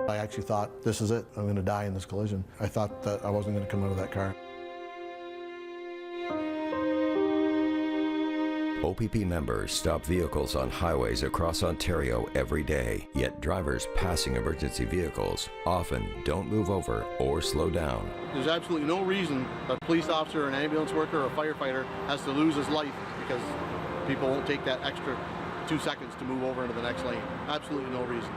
I actually thought, this is it, I'm going to die in this collision. I thought that I wasn't going to come out of that car. OPP members stop vehicles on highways across Ontario every day, yet drivers passing emergency vehicles often don't move over or slow down. There's absolutely no reason a police officer, an ambulance worker, or a firefighter has to lose his life because people won't take that extra 2 seconds to move over into the next lane. Absolutely no reason.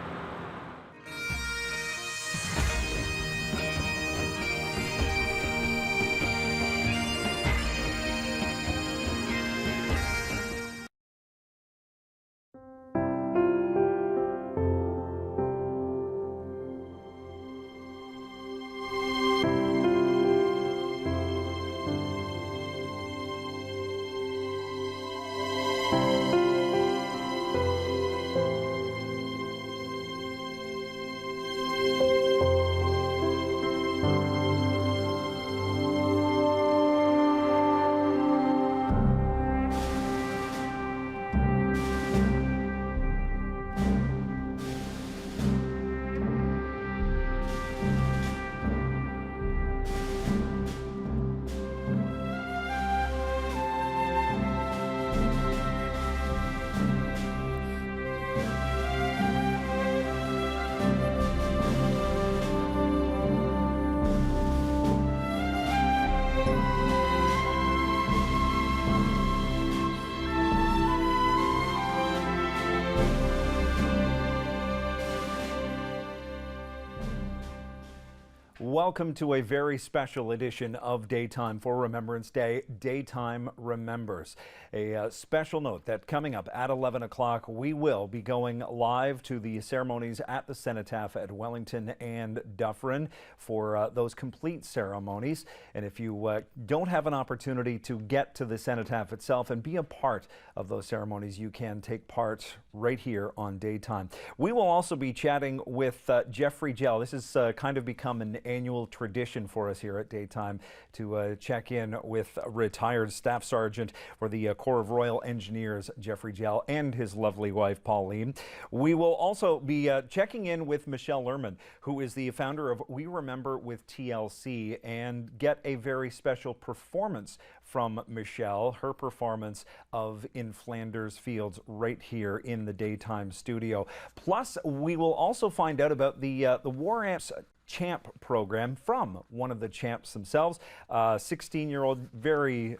Welcome to a very special edition of Daytime for Remembrance Day. Daytime Remembers. A special note that coming up at 11 o'clock, we will be going live to the ceremonies at the Cenotaph at Wellington and Dufferin for those complete ceremonies. And if you don't have an opportunity to get to the Cenotaph itself and be a part of those ceremonies, you can take part right here on Daytime. We will also be chatting with Jeffrey Gell. This has kind of become an annual tradition for us here at Daytime to check in with retired Staff Sergeant for the Corps of Royal Engineers, Jeffrey Gell, and his lovely wife, Pauline. We will also be checking in with Michelle Lerman, who is the founder of We Remember with TLC, and get a very special performance from Michelle, her performance of In Flanders Fields right here in the Daytime studio. Plus, we will also find out about the War Amps Champ program from one of the champs themselves, 16-year-old, very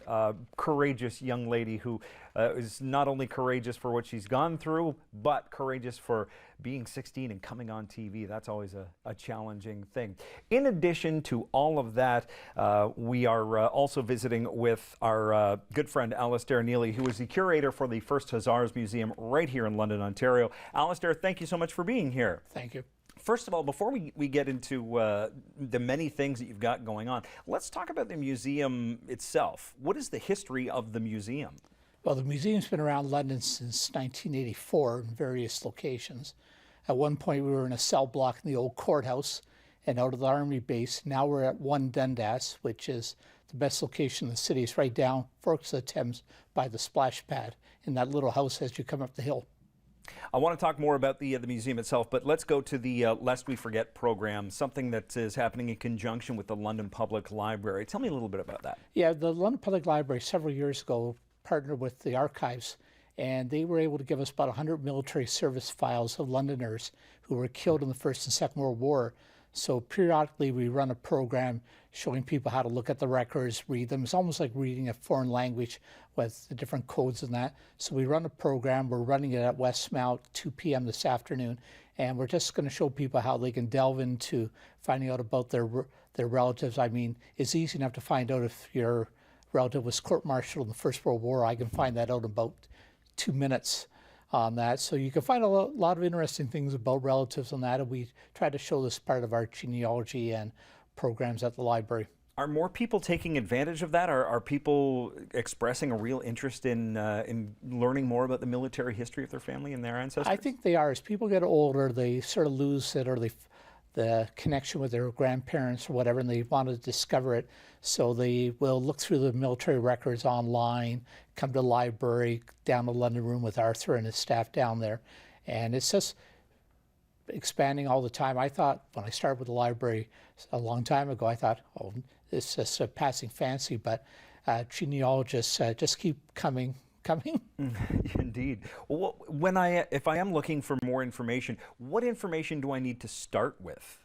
courageous young lady who is not only courageous for what she's gone through, but courageous for being 16 and coming on TV. That's always a challenging thing. In addition to all of that, we are also visiting with our good friend Alistair Neely, who is the curator for the First Hussars Museum right here in London, Ontario. Alistair, thank you so much for being here. Thank you. First of all, before we get into the many things that you've got going on, let's talk about the museum itself. What is the history of the museum? Well, the museum's been around London since 1984 in various locations. At one point, we were in a cell block in the old courthouse and out of the Army base. Now we're at 1 Dundas, which is the best location in the city. It's right down Forks of the Thames by the splash pad in that little house as you come up the hill. I want to talk more about the museum itself, but let's go to the Lest We Forget program, something that is happening in conjunction with the London Public Library. Tell me a little bit about that. Yeah, the London Public Library several years ago partnered with the archives, and they were able to give us about 100 military service files of Londoners who were killed in the First and Second World War. So periodically we run a program showing people how to look at the records, read them. It's almost like reading a foreign language with the different codes and that. So we run a program. We're running it at Westmount, 2 p.m. this afternoon. And we're just going to show people how they can delve into finding out about their relatives. I mean, it's easy enough to find out if your relative was court-martialed in the First World War. I can find that out in about 2 minutes on that. So you can find a lot of interesting things about relatives on that. And we try to show this part of our genealogy and programs at the library. Are more people taking advantage of that? Are people expressing a real interest in learning more about the military history of their family and their ancestors? I think they are. As people get older, they sort of lose it, or the connection with their grandparents or whatever, and they want to discover it. So they will look through the military records online, come to the library, down the London Room with Arthur and his staff down there. And it's just expanding all the time. I thought when I started with the library a long time ago, I thought, oh, it's just a passing fancy, but genealogists just keep coming. Indeed. Well, if I am looking for more information, what information do I need to start with?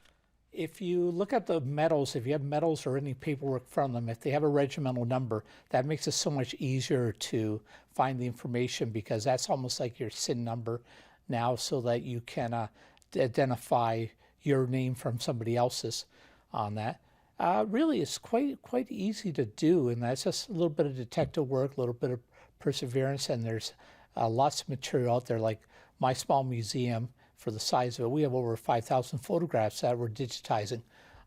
If you look at the medals, if you have medals or any paperwork from them, if they have a regimental number, that makes it so much easier to find the information, because that's almost like your SIN number now, so that you can identify your name from somebody else's on that. Really, it's quite easy to do, and that's just a little bit of detective work, a little bit of perseverance, and there's lots of material out there, like my small museum. For the size of it, we have over 5,000 photographs that we're digitizing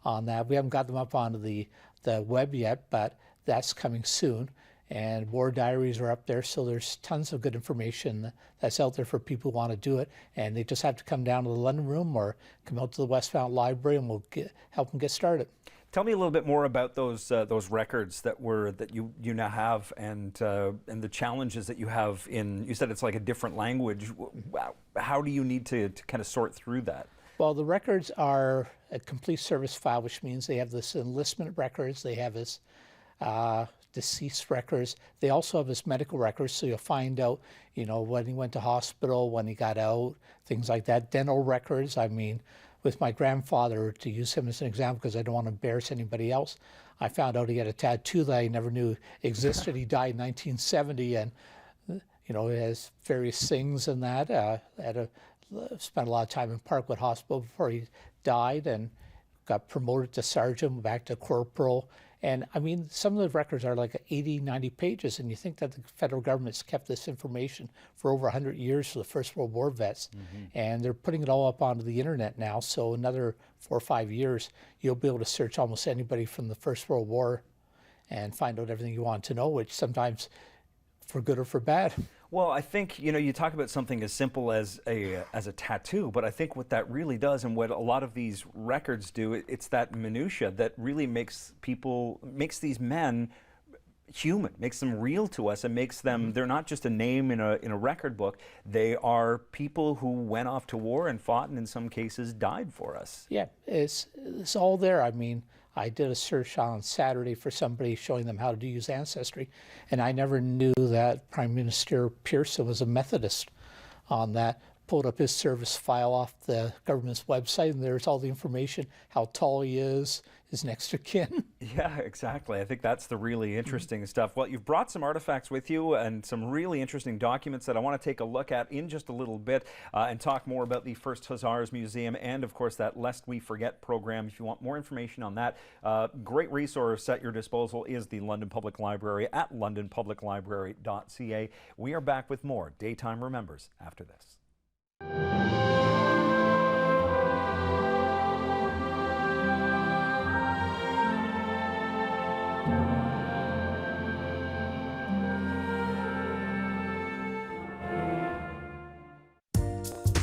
on that. We haven't got them up onto the web yet, but that's coming soon. And war diaries are up there, so there's tons of good information that's out there for people who want to do it. And they just have to come down to the London Room or come out to the Westmount Library, and we'll help them get started. Tell me a little bit more about those records that you now have, and the challenges that you have in. You said it's like a different language. How do you need to kind of sort through that? Well, the records are a complete service file, which means they have this enlistment records, they have this deceased records. They also have his medical records, so you'll find out, when he went to hospital, when he got out, things like that. Dental records. I mean, with my grandfather, to use him as an example, because I don't want to embarrass anybody else, I found out he had a tattoo that I never knew existed. He died in 1970, and he has various things in that. Spent a lot of time in Parkwood Hospital before he died, and got promoted to sergeant, back to corporal. And I mean, some of the records are like 80, 90 pages, and you think that the federal government's kept this information for over 100 years for the First World War vets. And they're putting it all up onto the internet now, so another 4 or 5 years, you'll be able to search almost anybody from the First World War and find out everything you want to know, which sometimes for good or for bad. Well, I think, you talk about something as simple as a tattoo, but I think what that really does, and what a lot of these records do, it's that minutia that really makes these men human, makes them real to us, and makes them, they're not just a name in a record book. They are people who went off to war and fought, and in some cases died for us. Yeah, it's all there. I mean, I did a search on Saturday for somebody showing them how to use Ancestry, and I never knew that Prime Minister Pearson was a Methodist on that. Pulled up his service file off the government's website, and there's all the information, how tall he is, his next of kin. Yeah, exactly. I think that's the really interesting stuff. Well, you've brought some artifacts with you and some really interesting documents that I want to take a look at in just a little bit, and talk more about the 1st Hussars Museum and, of course, that Lest We Forget program. If you want more information on that, great resource at your disposal is the London Public Library at londonpubliclibrary.ca. We are back with more Daytime Remembers after this.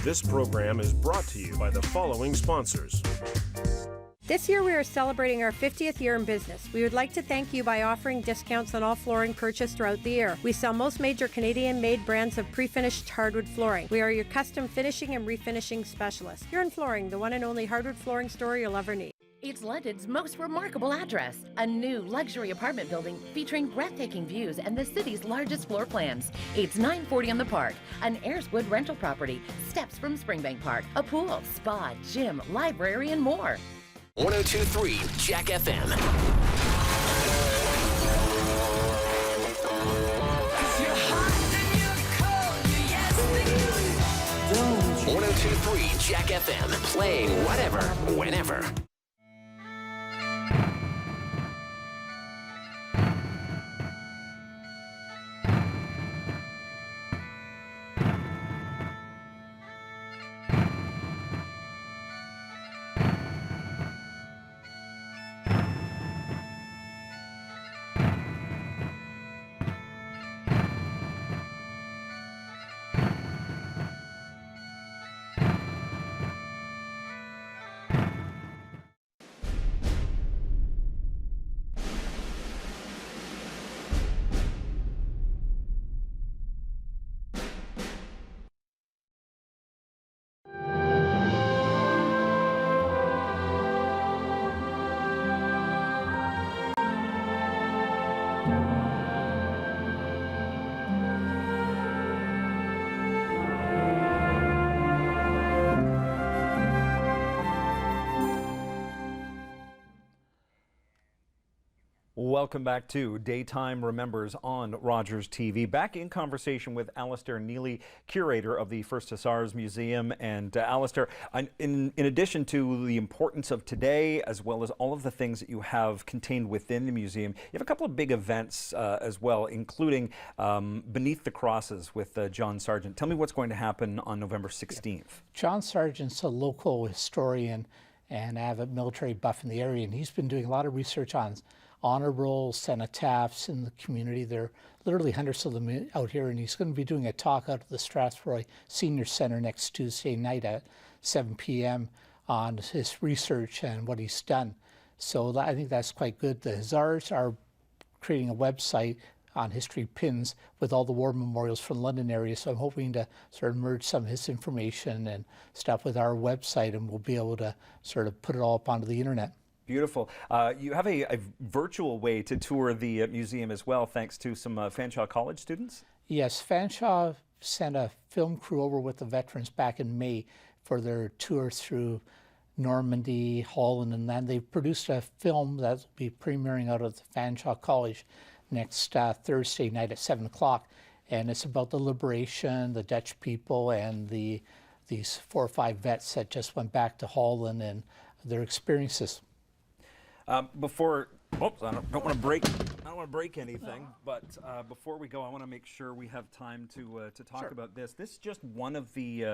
This program is brought to you by the following sponsors. This year we are celebrating our 50th year in business. We would like to thank you by offering discounts on all flooring purchased throughout the year. We sell most major Canadian-made brands of pre-finished hardwood flooring. We are your custom finishing and refinishing specialists. Huron Flooring, the one and only hardwood flooring store you'll ever need. It's London's most remarkable address, a new luxury apartment building featuring breathtaking views and the city's largest floor plans. It's 940 on the Park, an Ayreswood rental property, steps from Springbank Park, a pool, spa, gym, library, and more. 102.3 Jack FM. 102.3 Jack FM, playing whatever, whenever. Welcome back to Daytime Remembers on Rogers TV. Back in conversation with Alistair Neely, curator of the First Hussars Museum. And Alistair, in addition to the importance of today, as well as all of the things that you have contained within the museum, you have a couple of big events as well, including Beneath the Crosses with John Sargent. Tell me what's going to happen on November 16th. Yeah. John Sargent's a local historian and avid military buff in the area, and he's been doing a lot of research on honor roll cenotaphs in the community. There are literally hundreds of them out here, and he's going to be doing a talk out at the Strathroy Senior Center next Tuesday night at 7 p.m. on his research and what he's done. So I think that's quite good. The Hussars are creating a website on history pins with all the war memorials from the London area, so I'm hoping to sort of merge some of his information and stuff with our website, and we'll be able to sort of put it all up onto the internet. Beautiful. You have a virtual way to tour the museum as well, thanks to some Fanshawe College students? Yes, Fanshawe sent a film crew over with the veterans back in May for their tour through Normandy, Holland, and then they've produced a film that will be premiering out of the Fanshawe College next Thursday night at 7 o'clock. And it's about the liberation, the Dutch people, and these 4 or 5 vets that just went back to Holland and their experiences. Before, oops, I don't want to break anything, but before we go, I want to make sure we have time to talk about this. This is just one of the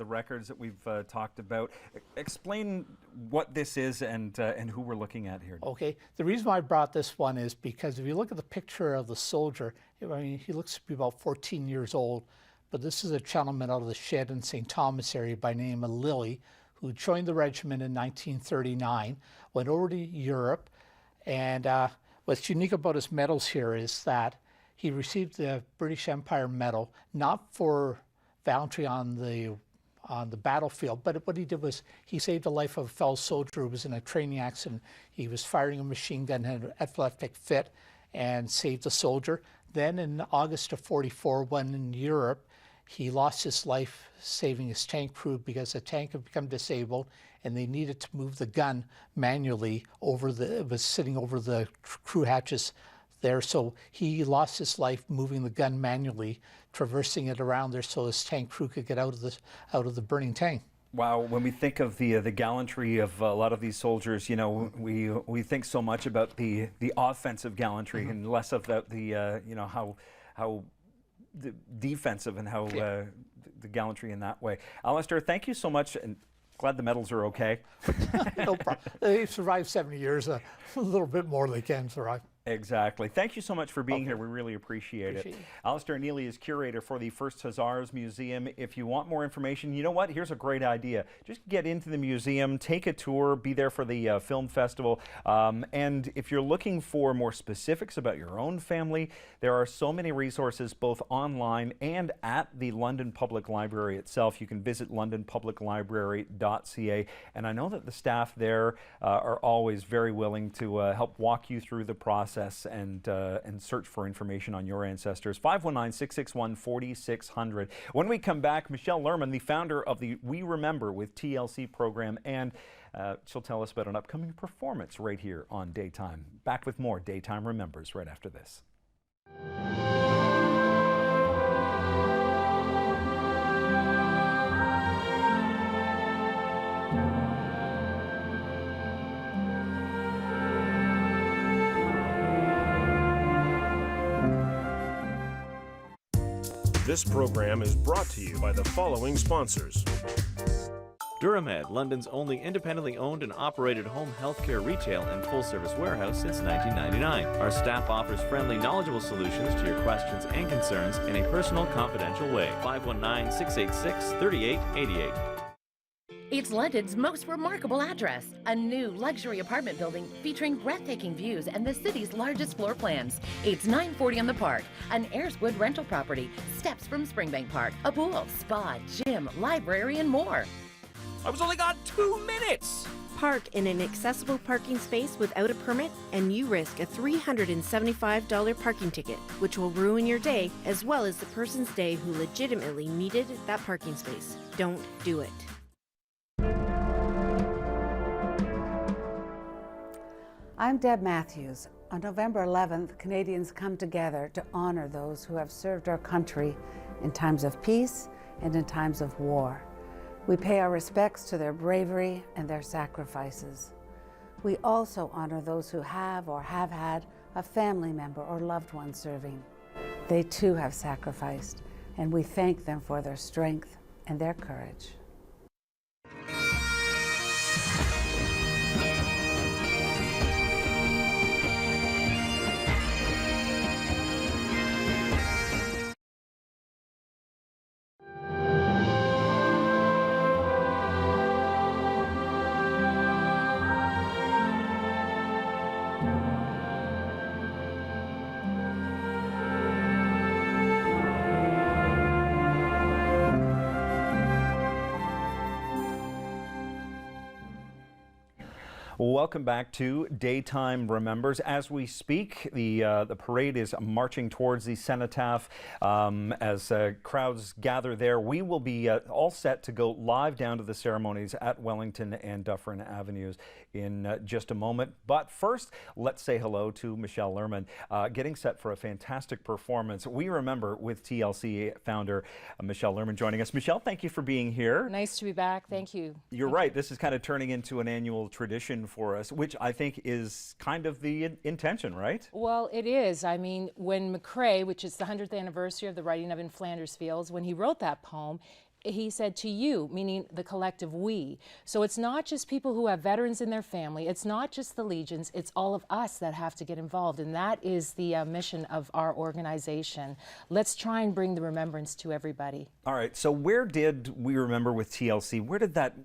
records that we've talked about. Explain what this is and who we're looking at here. Okay, the reason why I brought this one is because if you look at the picture of the soldier, I mean, he looks to be about 14 years old, but this is a gentleman out of the Shed in St. Thomas area by the name of Lilly, who joined the regiment in 1939, went over to Europe, and what's unique about his medals here is that he received the British Empire Medal, not for gallantry on the battlefield, but what he did was he saved the life of a fellow soldier who was in a training accident. He was firing a machine gun, had an epileptic fit, and saved the soldier. Then in August of '44, when in Europe, he lost his life saving his tank crew because the tank had become disabled and they needed to move the gun manually it was sitting over the crew hatches there. So he lost his life moving the gun manually, traversing it around there so his tank crew could get out of the burning tank. Wow, when we think of the gallantry of a lot of these soldiers, you know, we think so much about the offensive gallantry and less about the you know, how the defensive and how the gallantry in that way. Alistair, thank you so much, and glad the medals are okay. No problem. They've survived 70 years, a little bit more they can survive. Exactly. Thank you so much for being here. We really appreciate it. Alistair Neely is curator for the First Hussars Museum. If you want more information, you know what? Here's a great idea. Just get into the museum, take a tour, be there for the film festival. And if you're looking for more specifics about your own family, there are so many resources both online and at the London Public Library itself. You can visit londonpubliclibrary.ca. And I know that the staff there are always very willing to help walk you through the process and search for information on your ancestors. 519-661-4600. When we come back, Michelle Lerman, the founder of the We Remember with TLC program, and she'll tell us about an upcoming performance right here on Daytime. Back with more Daytime Remembers right after this. This program is brought to you by the following sponsors. Duramed, London's only independently owned and operated home healthcare retail and full-service warehouse since 1999. Our staff offers friendly, knowledgeable solutions to your questions and concerns in a personal, confidential way. 519-686-3888. It's London's most remarkable address, a new luxury apartment building featuring breathtaking views and the city's largest floor plans. It's 940 on the Park, an Airswood rental property, steps from Springbank Park, a pool, spa, gym, library, and more. I was only gone 2 minutes. Park in an accessible parking space without a permit, and you risk a $375 parking ticket, which will ruin your day as well as the person's day who legitimately needed that parking space. Don't do it. I'm Deb Matthews. On November 11th, Canadians come together to honor those who have served our country in times of peace and in times of war. We pay our respects to their bravery and their sacrifices. We also honor those who have or have had a family member or loved one serving. They too have sacrificed, and we thank them for their strength and their courage. Welcome back to Daytime Remembers. As we speak, the parade is marching towards the Cenotaph. As crowds gather there, we will be all set to go live down to the ceremonies at Wellington and Dufferin Avenues in just a moment. But first, let's say hello to Michelle Lerman, getting set for a fantastic performance. We remember with TLC founder Michelle Lerman joining us. Michelle, thank you for being here. Nice to be back. Thank you. You're right. This is kind of turning into an annual tradition for us, which I think is kind of the intention, right? Well, it is. I mean, when McCrae, which is the 100th anniversary of the writing of In Flanders Fields, when he wrote that poem, he said to you, meaning the collective we. So it's not just people who have veterans in their family, it's not just the Legions, it's all of us that have to get involved, and that is the mission of our organization. Let's try and bring the remembrance to everybody. All right, so where did We Remember with TLC, where did that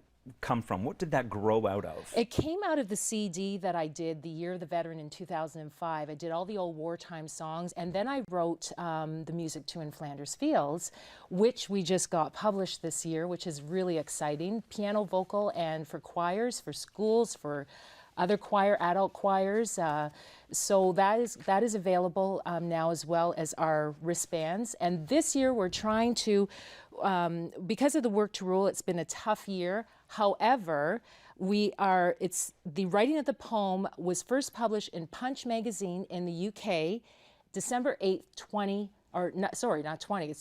come from? What did that grow out of? It came out of the CD that I did the year of the veteran in 2005. I did all the old wartime songs, and then I wrote the music to In Flanders Fields, which we just got published this year, which is really exciting. Piano, vocal, and for choirs, for schools, for other adult choirs. So that is available now, as well as our wristbands. And this year we're trying to, because of the work to rule, it's been a tough year. However, the writing of the poem was first published in Punch magazine in the UK, December 8th, it's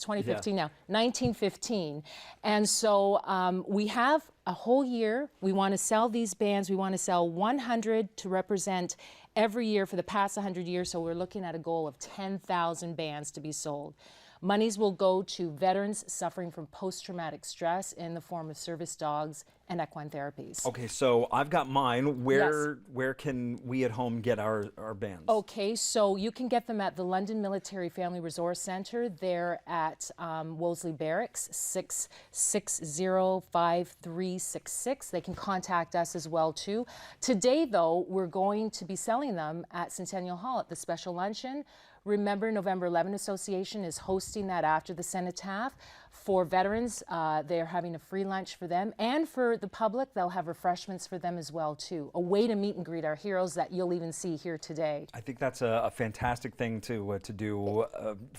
2015 now, 1915. And so we have a whole year. We want to sell these bands. We want to sell 100 to represent every year for the past 100 years. So we're looking at a goal of 10,000 bands to be sold. Monies will go to veterans suffering from post-traumatic stress in the form of service dogs and equine therapies. Okay, so I've got mine. Where can we at home get our bands? Okay, so you can get them at the London Military Family Resource Centre. They're at Wolseley Barracks, 660-5366. They can contact us as well too. Today though, we're going to be selling them at Centennial Hall at the special luncheon. Remember, November 11 Association is hosting that after the Cenotaph. For veterans, they're having a free lunch for them, and for the public, they'll have refreshments for them as well too. A way to meet and greet our heroes that you'll even see here today. I think that's a fantastic thing to do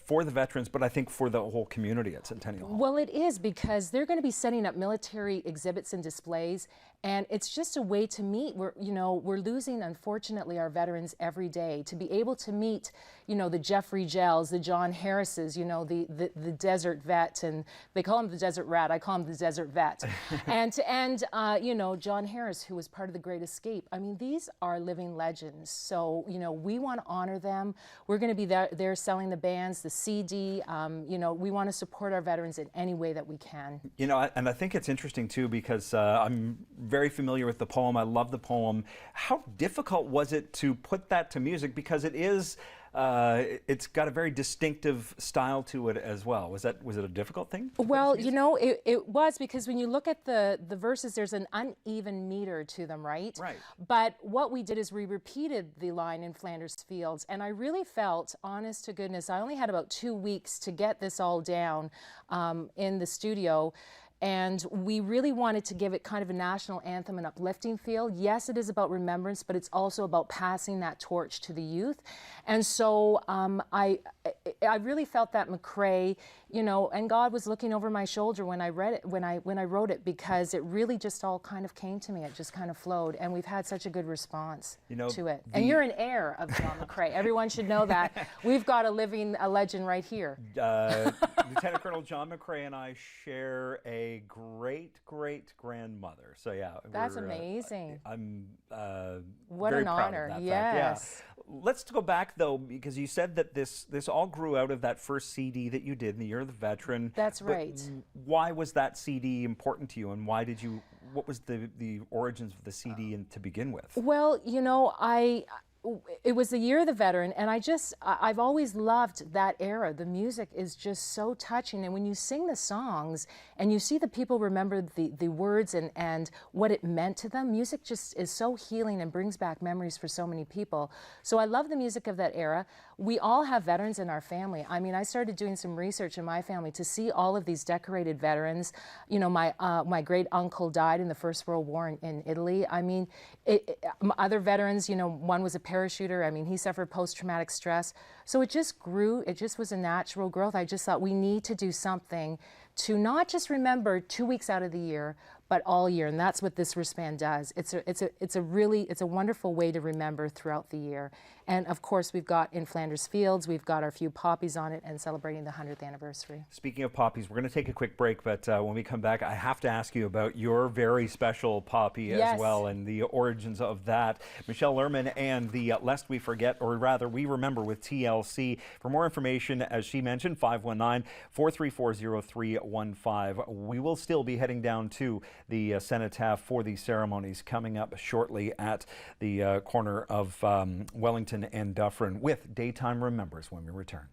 for the veterans, but I think for the whole community at Centennial Hall. Well, it is, because they're going to be setting up military exhibits and displays, and it's just a way to meet. We're losing, unfortunately, our veterans every day. To be able to meet, the Jeffrey Gels, the John Harrises, the desert vet, and they call him the desert rat. I call him the desert vet. and John Harris, who was part of the Great Escape. I mean, these are living legends. So, we want to honor them. We're going to be there selling the bands, the CD. We want to support our veterans in any way that we can. And I think it's interesting too, because I'm very familiar with the poem. I love the poem. How difficult was it to put that to music? Because it is, it's got a very distinctive style to it as well. Was it a difficult thing? Well, it was, because when you look at the verses, there's an uneven meter to them, right? Right. But what we did is we repeated the line In Flanders Fields, and I really felt, honest to goodness, I only had about 2 weeks to get this all down in the studio. And we really wanted to give it kind of a national anthem and uplifting feel. Yes, it is about remembrance, but it's also about passing that torch to the youth. And so I really felt that McCrae you know, and God was looking over my shoulder when I read it, when I wrote it, because it really just all kind of came to me. It just kind of flowed, and we've had such a good response to it. And you're an heir of John McCrae. Everyone should know that. We've got a legend right here. Lieutenant Colonel John McCrae and I share a great-great-grandmother. So yeah, that's amazing. I'm what very an proud honor. of that Yes. fact. Yeah. Let's go back though, because you said that this all grew out of that first CD that you did in the Year of the Veteran. That's right. Why was that CD important to you, and why did you? What was the origins of the CD to begin with? Well, you know, it was the Year of the Veteran, and I've always loved that era. The music is just so touching, and when you sing the songs and you see the people remember the words and what it meant to them, music just is so healing and brings back memories for so many people. So I love the music of that era. We all have veterans in our family. I mean, I started doing some research in my family to see all of these decorated veterans. You know, my great uncle died in the First World War in Italy. I mean, other veterans, you know, one was a parachuter. I mean, he suffered post-traumatic stress. So it just grew. It just was a natural growth. I just thought we need to do something to not just remember 2 weeks out of the year, but all year, and that's what this wristband does. It's a wonderful way to remember throughout the year. And of course, we've got in Flanders Fields, we've got our few poppies on it, and celebrating the 100th anniversary. Speaking of poppies, we're going to take a quick break, but when we come back, I have to ask you about your very special poppy as well, and the origins of that. Michelle Lerman and the Lest We Forget, or rather We Remember with TLC. For more information, as she mentioned, 519-434-0315. We will still be heading down to the Cenotaph for these ceremonies coming up shortly at the corner of Wellington and Dufferin with Daytime Remembers when we return.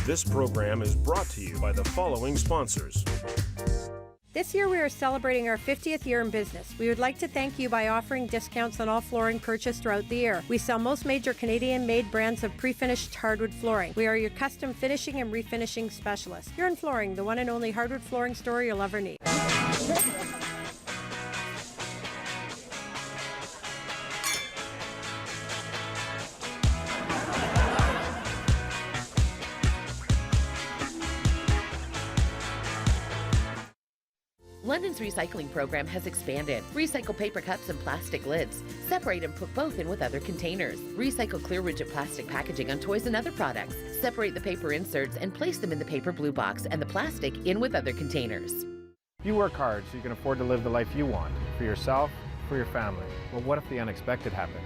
This program is brought to you by the following sponsors. This year we are celebrating our 50th year in business. We would like to thank you by offering discounts on all flooring purchased throughout the year. We sell most major Canadian-made brands of pre-finished hardwood flooring. We are your custom finishing and refinishing specialists. Huron Flooring, the one and only hardwood flooring store you'll ever need. London's recycling program has expanded. Recycle paper cups and plastic lids. Separate and put both in with other containers. Recycle clear rigid plastic packaging on toys and other products. Separate the paper inserts and place them in the paper blue box and the plastic in with other containers. You work hard so you can afford to live the life you want, for yourself, for your family. Well, what if the unexpected happened?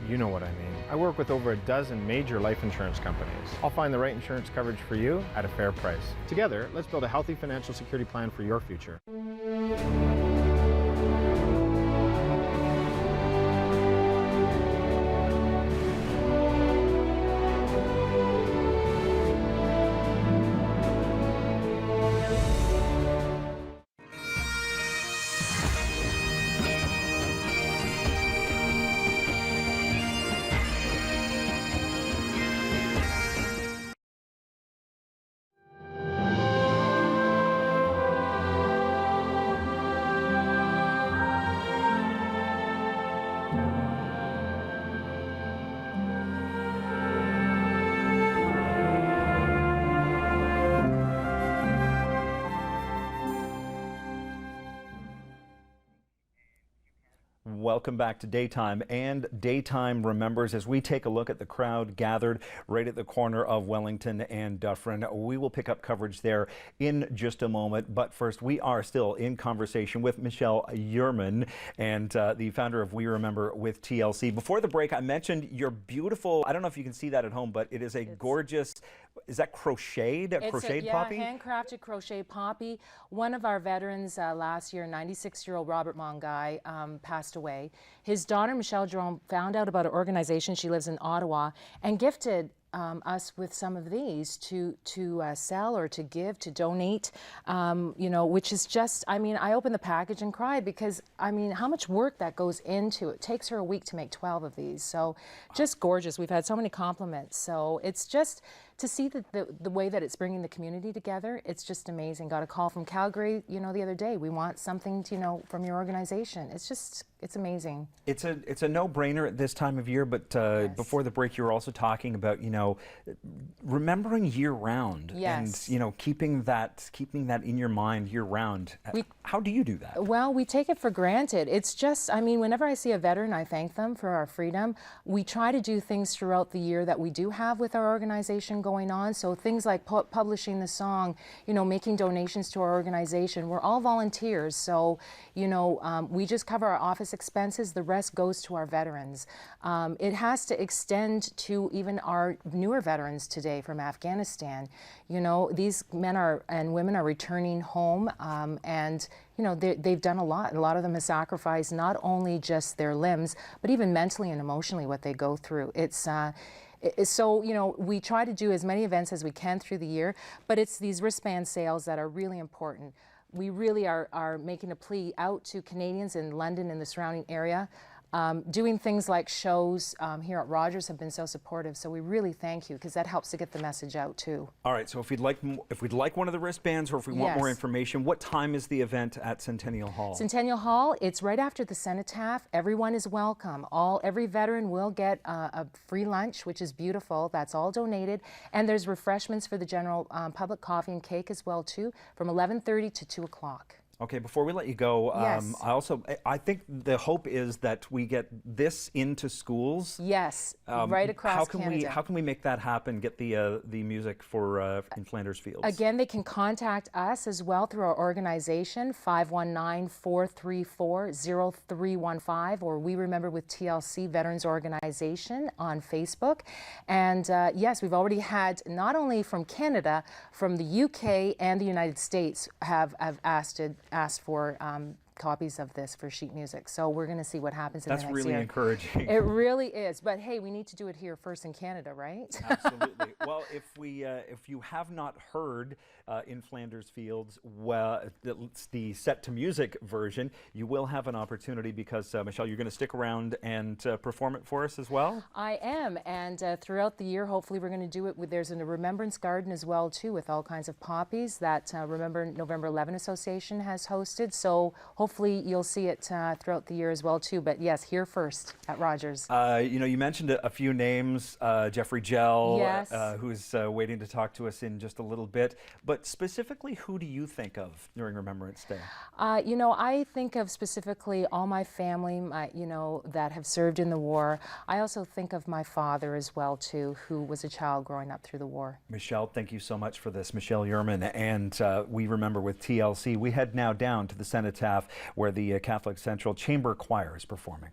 You know what I mean. I work with over a dozen major life insurance companies. I'll find the right insurance coverage for you at a fair price. Together, let's build a healthy financial security plan for your future. Welcome back to Daytime and Daytime Remembers. As we take a look at the crowd gathered right at the corner of Wellington and Dufferin, we will pick up coverage there in just a moment. But first, we are still in conversation with Michelle Lerman and the founder of We Remember with TLC. Before the break, I mentioned your beautiful, I don't know if you can see that at home, but it's gorgeous, is that crocheted? A crocheted poppy? Yeah, handcrafted crochet poppy. One of our veterans last year, 96-year-old Robert Mongai, passed away. His daughter, Michelle Jerome, found out about an organization, she lives in Ottawa, and gifted us with some of these to sell or to give, to donate, you know, which is just, I mean, I opened the package and cried because, I mean, how much work that goes into it. It takes her a week to make 12 of these. So just gorgeous. We've had so many compliments. So it's just to see the way that it's bringing the community together, it's just amazing. Got a call from Calgary, you know, the other day. We want something, you know, from your organization. It's just, it's amazing. It's a no-brainer at this time of year, but Yes. before the break, you were also talking about, you know, remembering year-round. Yes. And, you know, keeping that in your mind year-round. How do you do that? Well, we take it for granted. It's just, I mean, whenever I see a veteran, I thank them for our freedom. We try to do things throughout the year that we do have with our organization going on. So things like publishing the song, you know, making donations to our organization. We're all volunteers. So, you know, we just cover our office expenses. The rest goes to our veterans. It has to extend to even our newer veterans today from Afghanistan. You know, these men and women are returning home, and you know, they've done a lot. A lot of them have sacrificed not only just their limbs, but even mentally and emotionally what they go through. So, you know, we try to do as many events as we can through the year, but it's these wristband sales that are really important. We really are making a plea out to Canadians in London and the surrounding area. Doing things like shows here at Rogers have been so supportive, so we really thank you because that helps to get the message out too. All right, so if we'd like one of the wristbands, or if we want more Yes. information, what time is the event at Centennial Hall? Centennial Hall, it's right after the Cenotaph. Everyone is welcome. Every veteran will get a free lunch, which is beautiful. That's all donated. And there's refreshments for the general public, coffee and cake as well too, from 11:30 to 2 o'clock. Okay, before we let you go, Yes. I think the hope is that we get this into schools. Yes, right across Canada. How can we make that happen? Get the music for in Flanders Fields. Again, they can contact us as well through our organization, 519-434-0315, or We Remember with TLC Veterans Organization on Facebook. And yes, we've already had, not only from Canada, from the UK and the United States have asked for copies of this for sheet music. So we're going to see what happens in the next year. That's really encouraging. It really is. But hey, we need to do it here first in Canada, right? Absolutely. Well, if you have not heard in Flanders Fields, well, it's the set to music version, you will have an opportunity because Michelle, you're going to stick around and perform it for us as well. I am, and throughout the year, hopefully, we're going to do it. There's a Remembrance Garden as well too, with all kinds of poppies that Remember November 11 Association has hosted. So hopefully, you'll see it throughout the year as well too. But yes, here first at Rogers. You know, you mentioned a few names, Jeffrey Gell, Yes. who's waiting to talk to us in just a little bit. But specifically, who do you think of during Remembrance Day? You know, I think of specifically all my family, you know, that have served in the war. I also think of my father as well too, who was a child growing up through the war. Michelle, thank you so much for this. Michelle Yerman, and We Remember with TLC. We head now down to the Cenotaph, where the Catholic Central Chamber Choir is performing.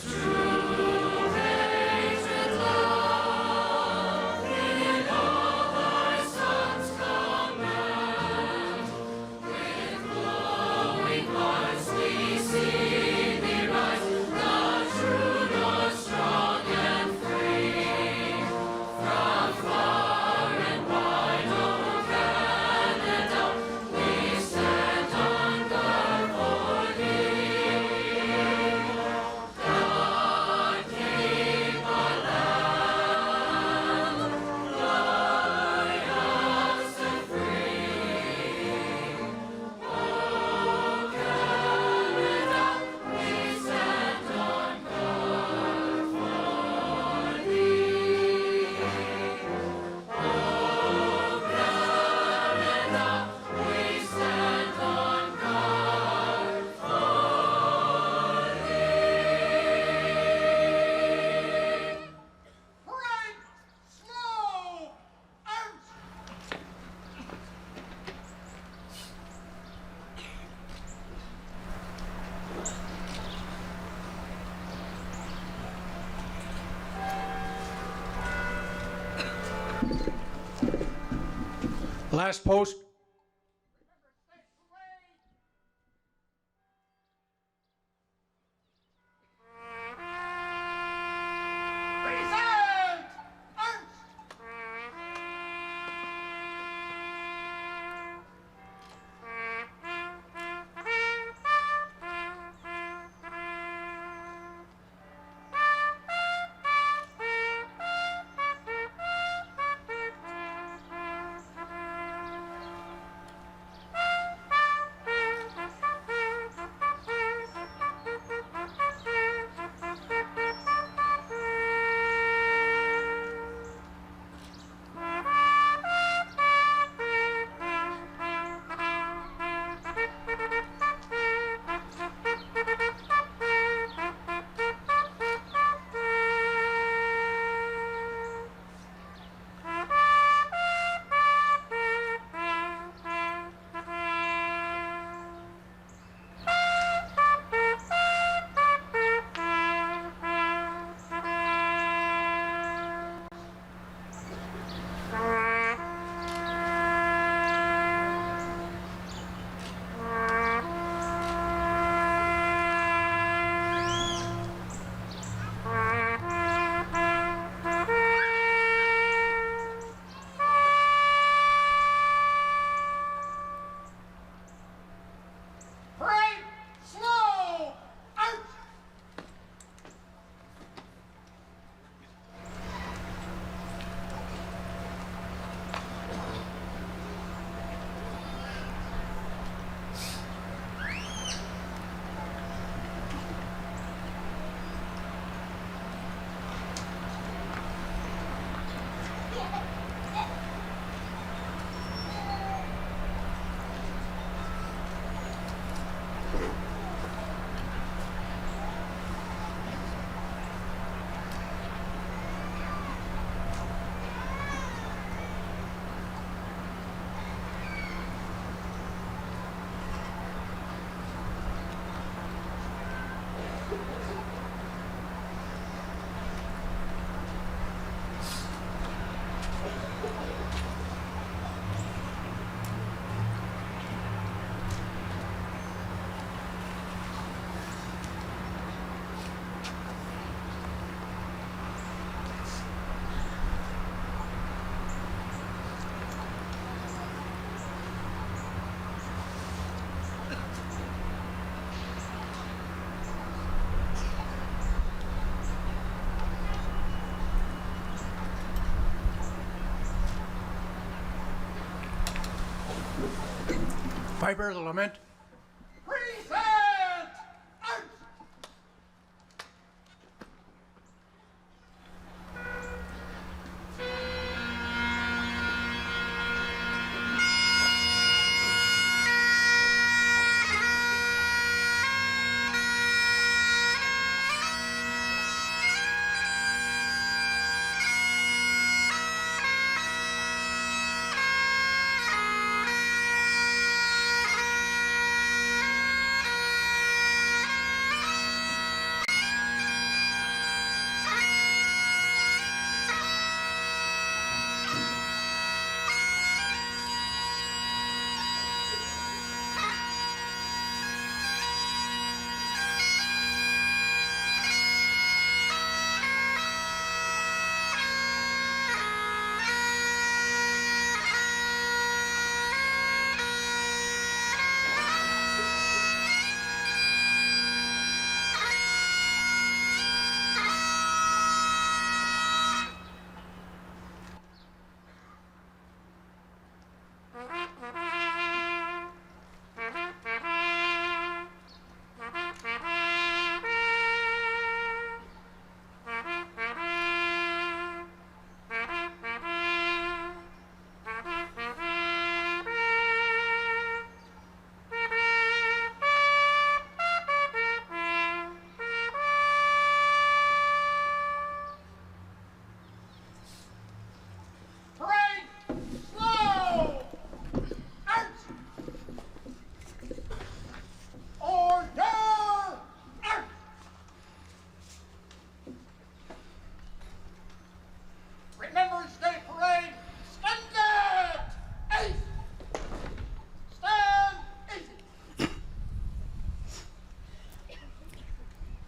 True Last post. Piper, the lament.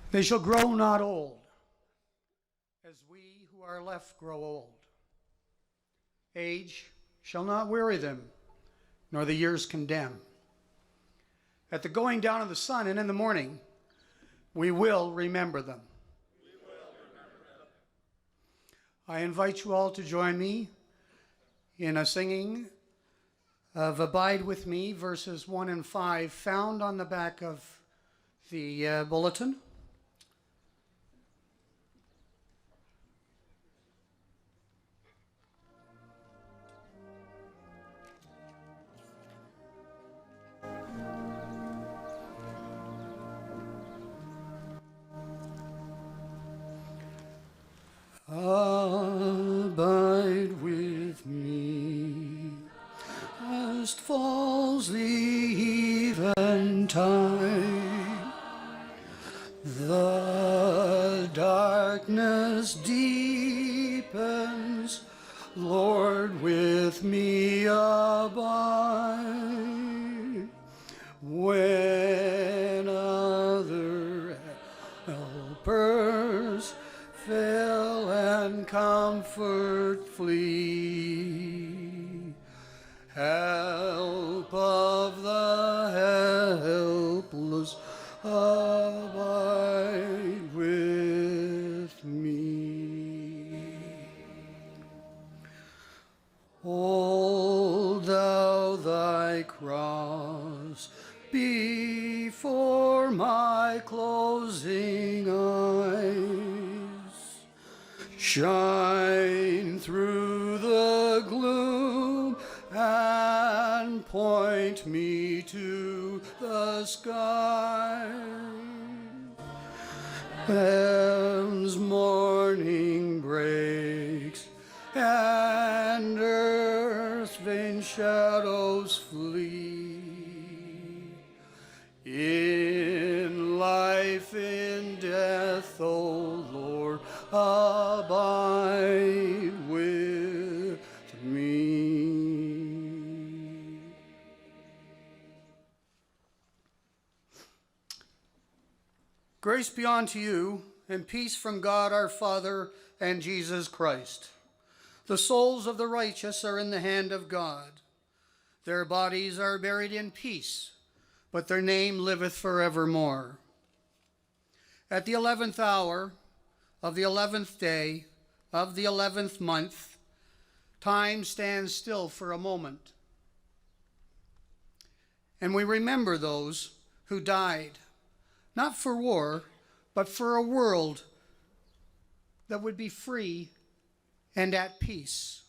They shall grow not old, as we who are left grow old. Age shall not weary them, nor the years condemn. At the going down of the sun and in the morning, we will remember them. I invite you all to join me in a singing of Abide With Me, verses 1 and 5, found on the back of the bulletin. Abide with me, as falls the eventide. The darkness deepens, Lord, with me abide. When other helpers fail and comfort flee, help of the helpless, abide with me. Hold thou thy cross before my closing eyes. Shine through the gloom and point me to the sky. As morning breaks and earth's vain shadows flee, in life, in death, O Lord, abide with me. Grace be unto you, and peace from God our Father and Jesus Christ. The souls of the righteous are in the hand of God. Their bodies are buried in peace, but their name liveth forevermore. At the 11th hour of the 11th day of the 11th month, time stands still for a moment, and we remember those who died, not for war, but for a world that would be free and at peace.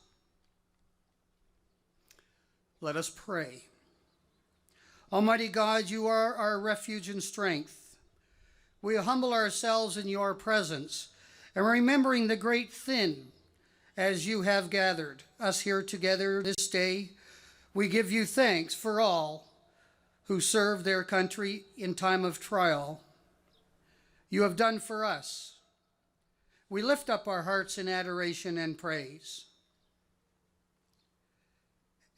Let us pray. Almighty God, you are our refuge and strength. We humble ourselves in your presence, and remembering the great thing as you have gathered us here together this day, we give you thanks for all who serve their country in time of trial. You have done for us. We lift up our hearts in adoration and praise,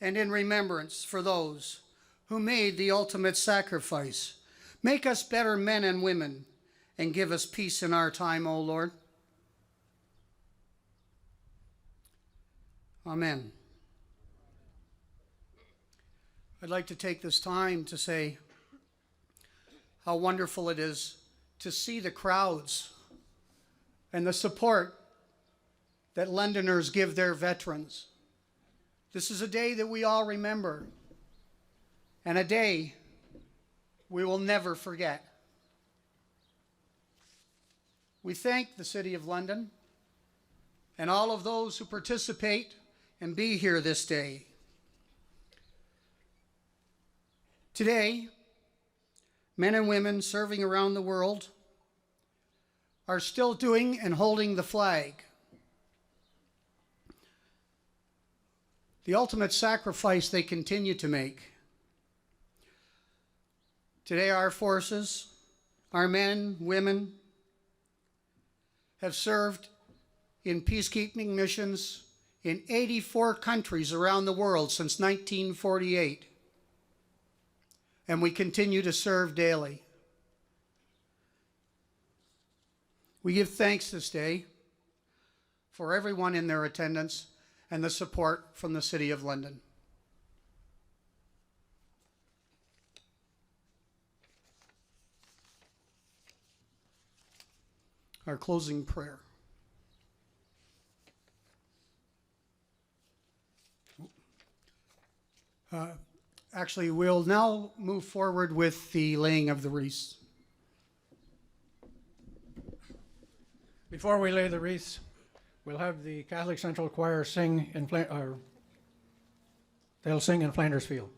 and in remembrance for those who made the ultimate sacrifice. Make us better men and women, and give us peace in our time, O Lord. Amen. I'd like to take this time to say how wonderful it is to see the crowds and the support that Londoners give their veterans. This is a day that we all remember, and a day we will never forget. We thank the City of London and all of those who participate and be here this day. Today, men and women serving around the world are still doing and holding the flag. The ultimate sacrifice they continue to make. Today, our forces, our men, women, have served in peacekeeping missions in 84 countries around the world since 1948. And we continue to serve daily. We give thanks this day for everyone in their attendance and the support from the City of London. Our closing prayer. Actually, we'll now move forward with the laying of the wreaths. Before we lay the wreaths, we'll have the Catholic Central Choir sing in they'll sing in Flanders Field.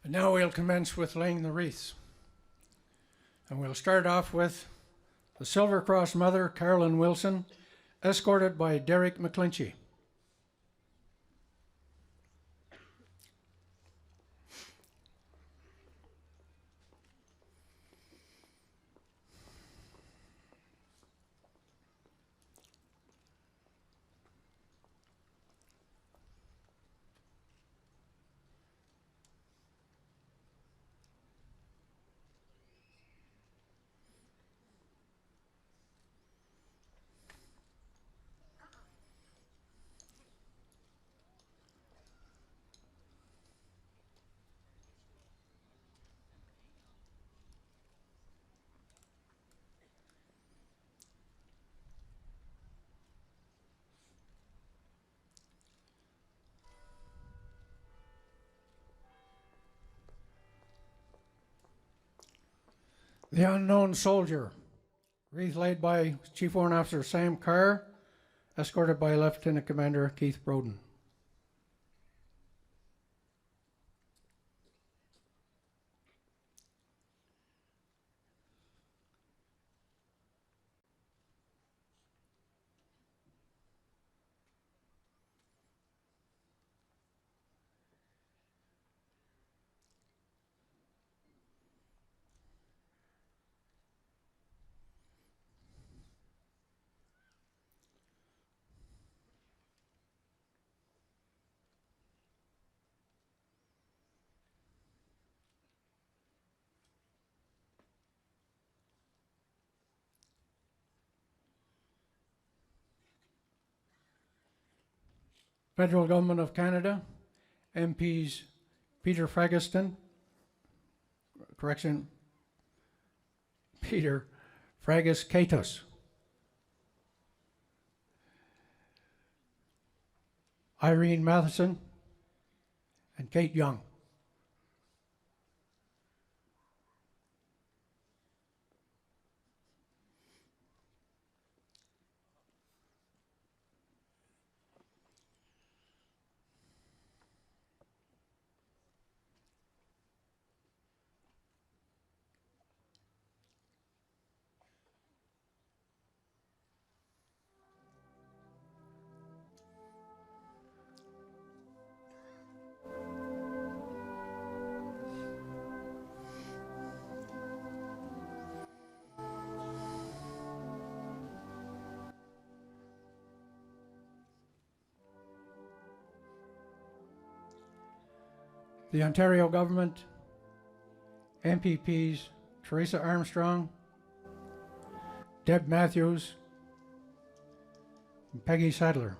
And now we'll commence with laying the wreaths. And we'll start off with the Silver Cross Mother, Carolyn Wilson, escorted by Derek McClinchy. The Unknown Soldier, wreath laid by Chief Warrant Officer Sam Carr, escorted by Lieutenant Commander Keith Broden. Federal Government of Canada, MPs Peter Fragiston, Peter Fragas-Katos, Irene Matheson, and Kate Young. The Ontario Government, MPPs Teresa Armstrong, Deb Matthews, and Peggy Sadler.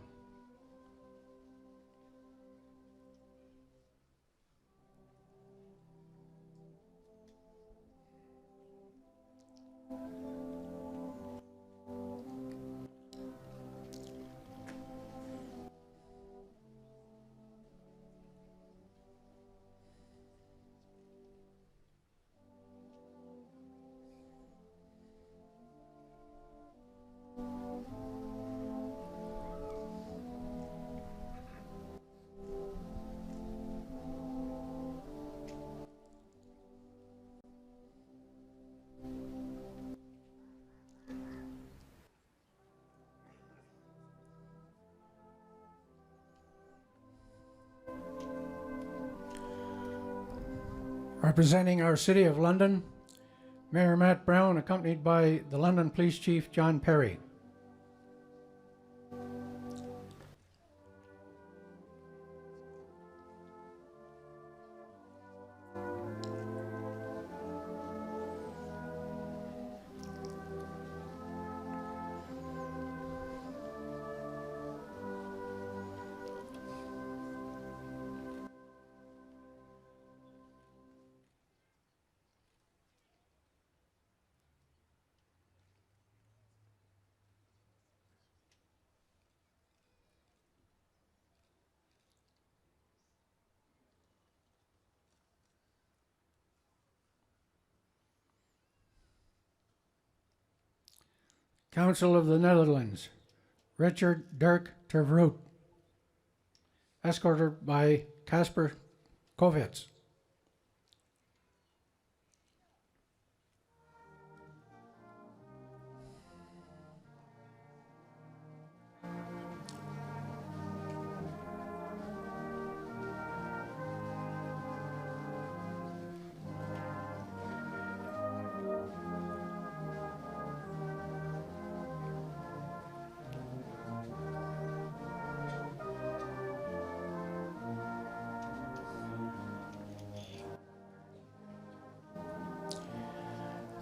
Representing our City of London, Mayor Matt Brown, accompanied by the London Police Chief John Perry. Council of the Netherlands, Richard Dirk ter Vroet, escorted by Casper Kovets.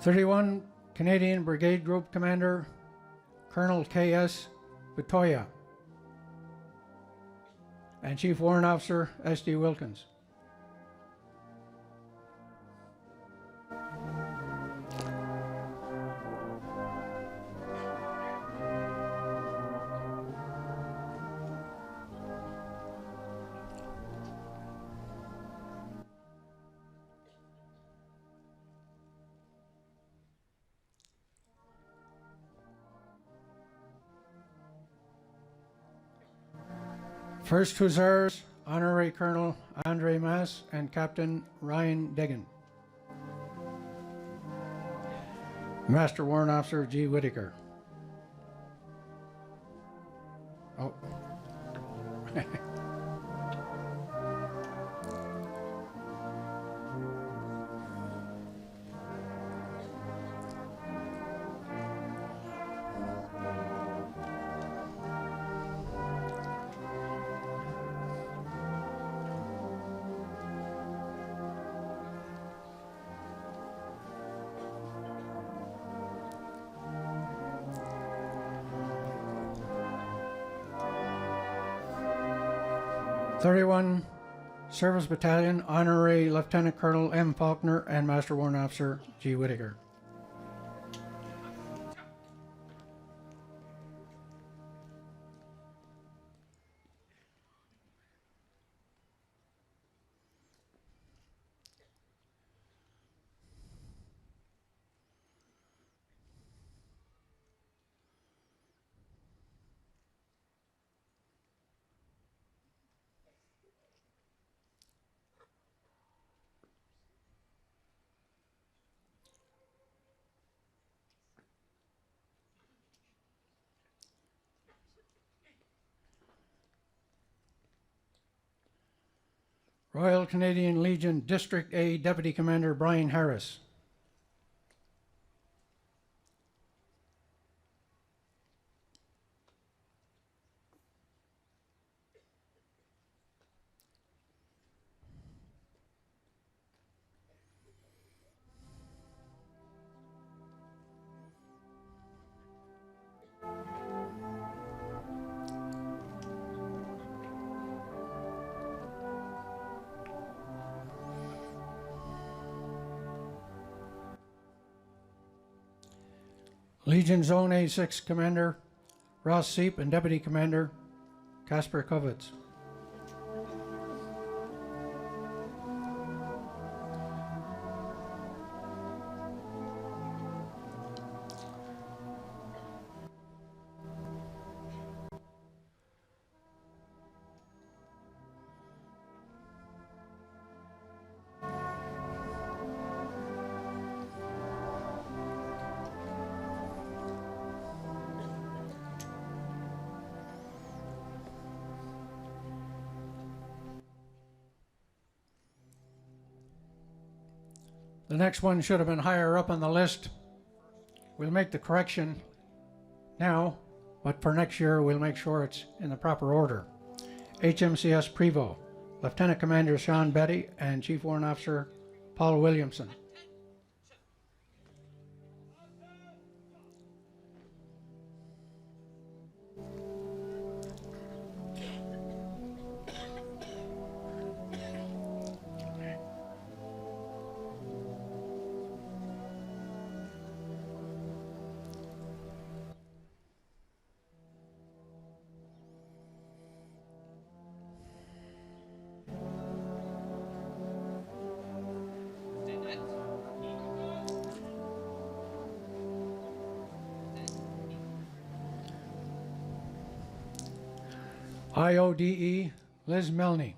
'31 Canadian Brigade Group Commander, Colonel K.S. Bitoya, and Chief Warrant Officer S.D. Wilkins. 1st Hussars, Honorary Colonel Andre Mass and Captain Ryan Degan. Master Warrant Officer G. Whitaker. Oh. 31 Service Battalion, Honorary Lieutenant Colonel M. Faulkner and Master Warrant Officer G. Whitaker. Royal Canadian Legion District A Deputy Commander Brian Harris. Legion Zone A6 Commander Ross Seep and Deputy Commander Casper Kovitz. The next one should have been higher up on the list. We'll make the correction now, but for next year we'll make sure it's in the proper order. HMCS Prevost, Lieutenant Commander Sean Betty and Chief Warrant Officer Paul Williamson. IODE Liz Melney.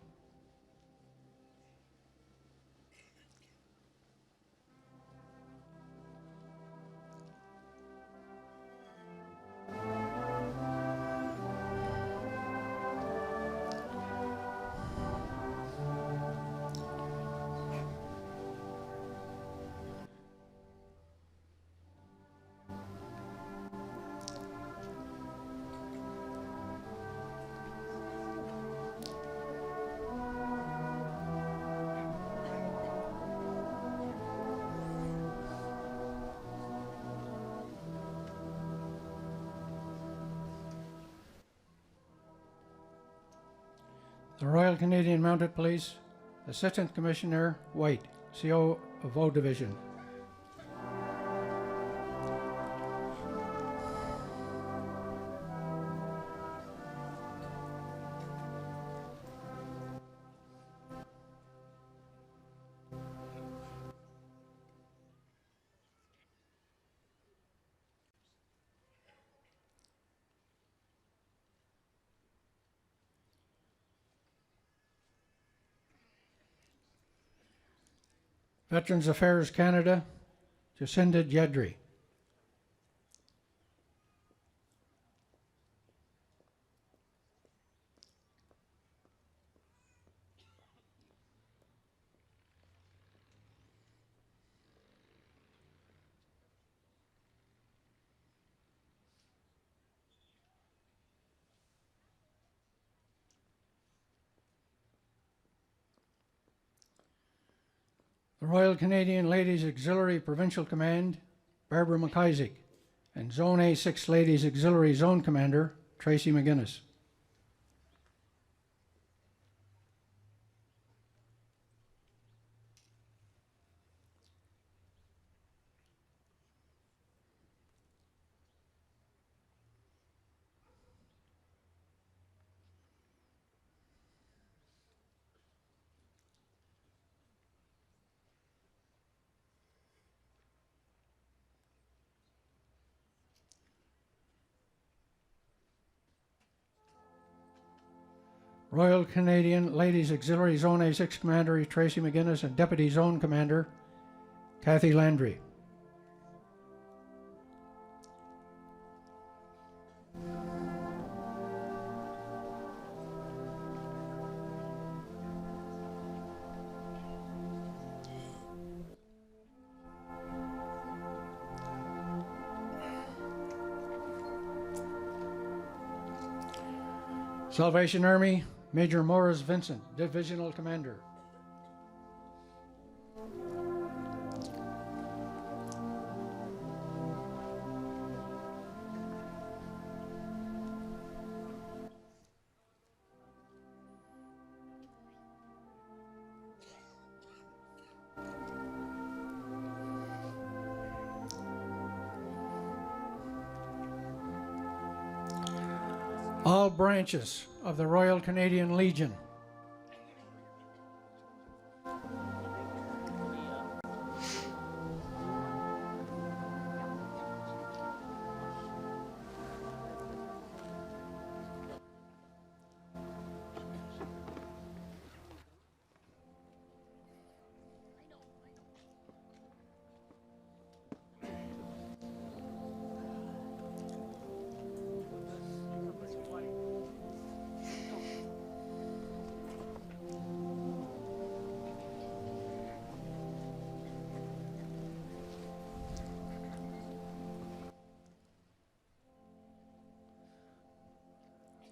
The Royal Canadian Mounted Police, Assistant Commissioner White, CO of O Division. Veterans Affairs Canada, Jacinda Jedri. The Royal Canadian Ladies Auxiliary Provincial Command, Barbara McIsaac, and Zone A6 Ladies Auxiliary Zone Commander, Tracy McGuinness. Royal Canadian Ladies Auxiliary Zone A6 Commander Tracy McGuinness and Deputy Zone Commander Kathy Landry. Salvation Army, Major Morris Vincent, Divisional Commander. All branches of the Royal Canadian Legion.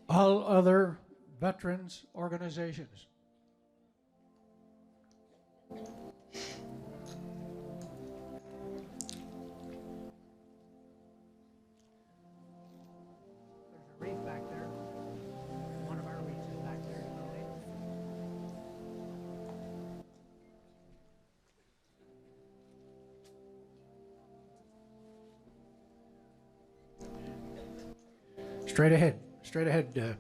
All other veterans organizations. There's a reef back there. One of our reefs is back there. Straight ahead. Straight ahead.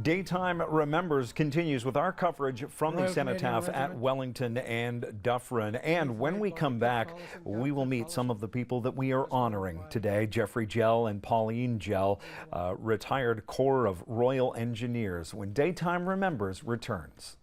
Daytime Remembers continues with our coverage from the Cenotaph at Wellington and Dufferin. And when we come back, we will meet some of the people that we are honoring today. Jeffrey Gell and Pauline Gell, retired Corps of Royal Engineers, when Daytime Remembers returns.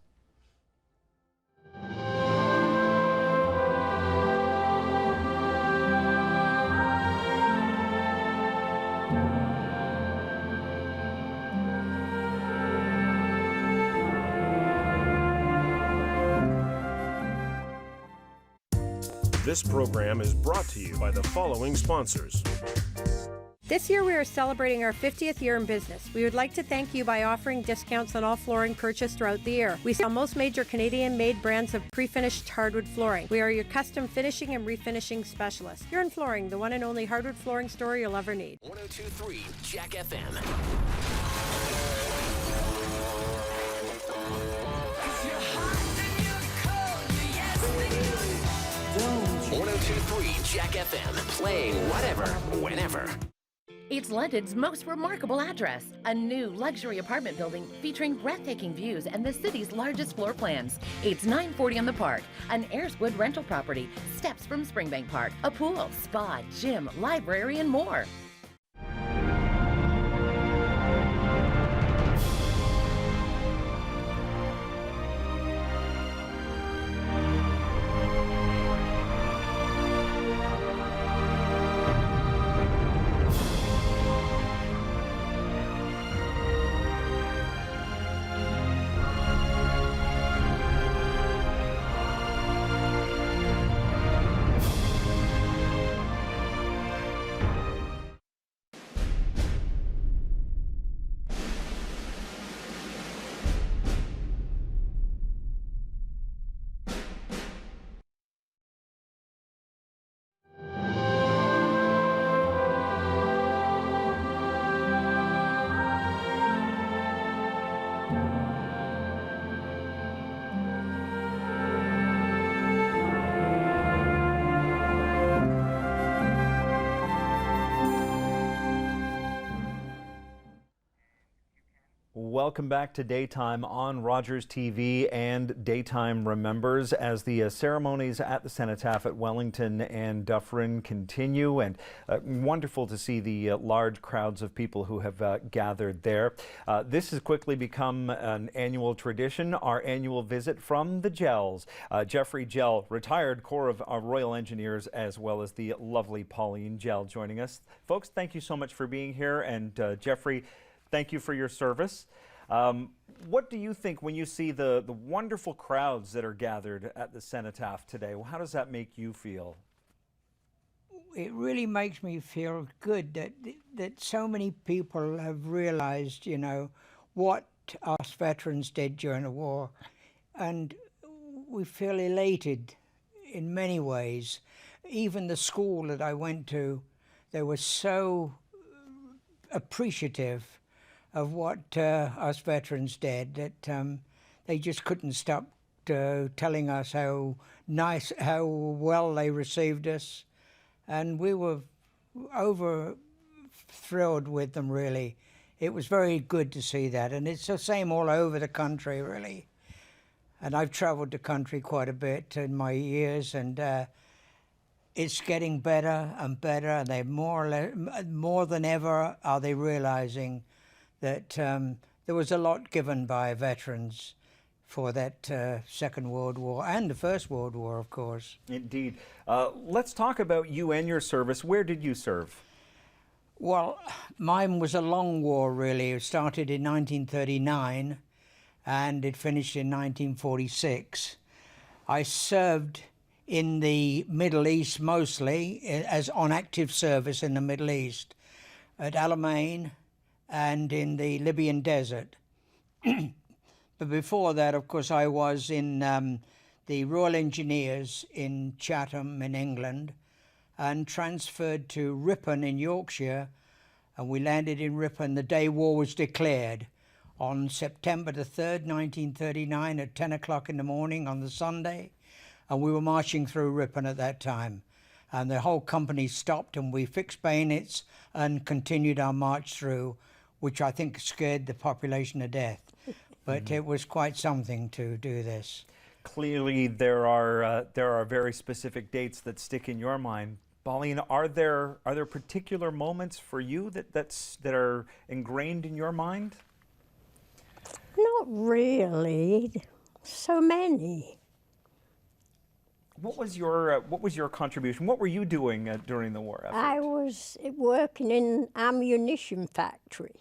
This program is brought to you by the following sponsors. This year we are celebrating our 50th year in business. We would like to thank you by offering discounts on all flooring purchased throughout the year. We sell most major Canadian-made brands of pre-finished hardwood flooring. We are your custom finishing and refinishing specialists. You're in Flooring, the one and only hardwood flooring store you'll ever need. 102.3 Jack FM. 102.3 Jack FM, playing whatever, whenever. It's London's most remarkable address, a new luxury apartment building featuring breathtaking views and the city's largest floor plans. It's 940 on the Park, an Airswood rental property, steps from Springbank Park, a pool, spa, gym, library, and more. Welcome back to Daytime on Rogers TV and Daytime Remembers as the ceremonies at the Cenotaph at Wellington and Dufferin continue, and wonderful to see the large crowds of people who have gathered there. This has quickly become an annual tradition, our annual visit from the Gels. Jeffrey Gell, retired Corps of Royal Engineers, as well as the lovely Pauline Gell joining us. Folks, thank you so much for being here, and Jeffrey, thank you for your service. What do you think when you see the wonderful crowds that are gathered at the Cenotaph today? Well, how does that make you feel? It really makes me feel good that so many people have realized, you know, what us veterans did during the war. And we feel elated in many ways. Even the school that I went to, they were so appreciative of what us veterans did, that they just couldn't stop telling us how nice, how well they received us. And we were thrilled with them, really. It was very good to see that. And it's the same all over the country, really. And I've traveled the country quite a bit in my years, and it's getting better and better, and they more than ever are they realizing that there was a lot given by veterans for that Second World War and the First World War, of course. Indeed. Let's talk about you and your service. Where did you serve? Well, mine was a long war, really. It started in 1939 and it finished in 1946. I served in the Middle East mostly, as on active service in the Middle East, at Alamein and in the Libyan desert. But before that, of course, I was in the Royal Engineers in Chatham in England, and transferred to Ripon in Yorkshire, and we landed in Ripon the day war was declared on September the 3rd, 1939 at 10 o'clock in the morning on the Sunday, and we were marching through Ripon at that time. And the whole company stopped and we fixed bayonets and continued our march through, which I think scared the population to death. But it was quite something to do this. Clearly, there are very specific dates that stick in your mind. Pauline, are there particular moments for you that are ingrained in your mind? Not really. So many. What was your contribution? What were you doing during the war effort? I was working in an ammunition factory.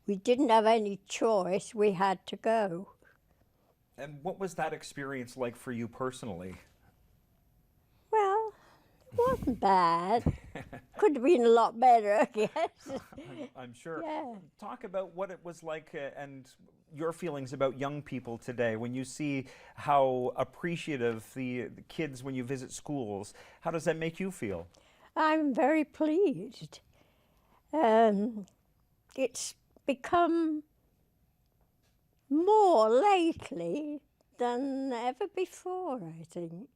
We didn't have any choice. We had to go. And what was that experience like for you personally? Well, it wasn't bad. Could have been a lot better, I guess. I'm sure. Yeah. Talk about what it was like and your feelings about young people today when you see how appreciative the kids when you visit schools. How does that make you feel? I'm very pleased. It's become more lately than ever before, I think.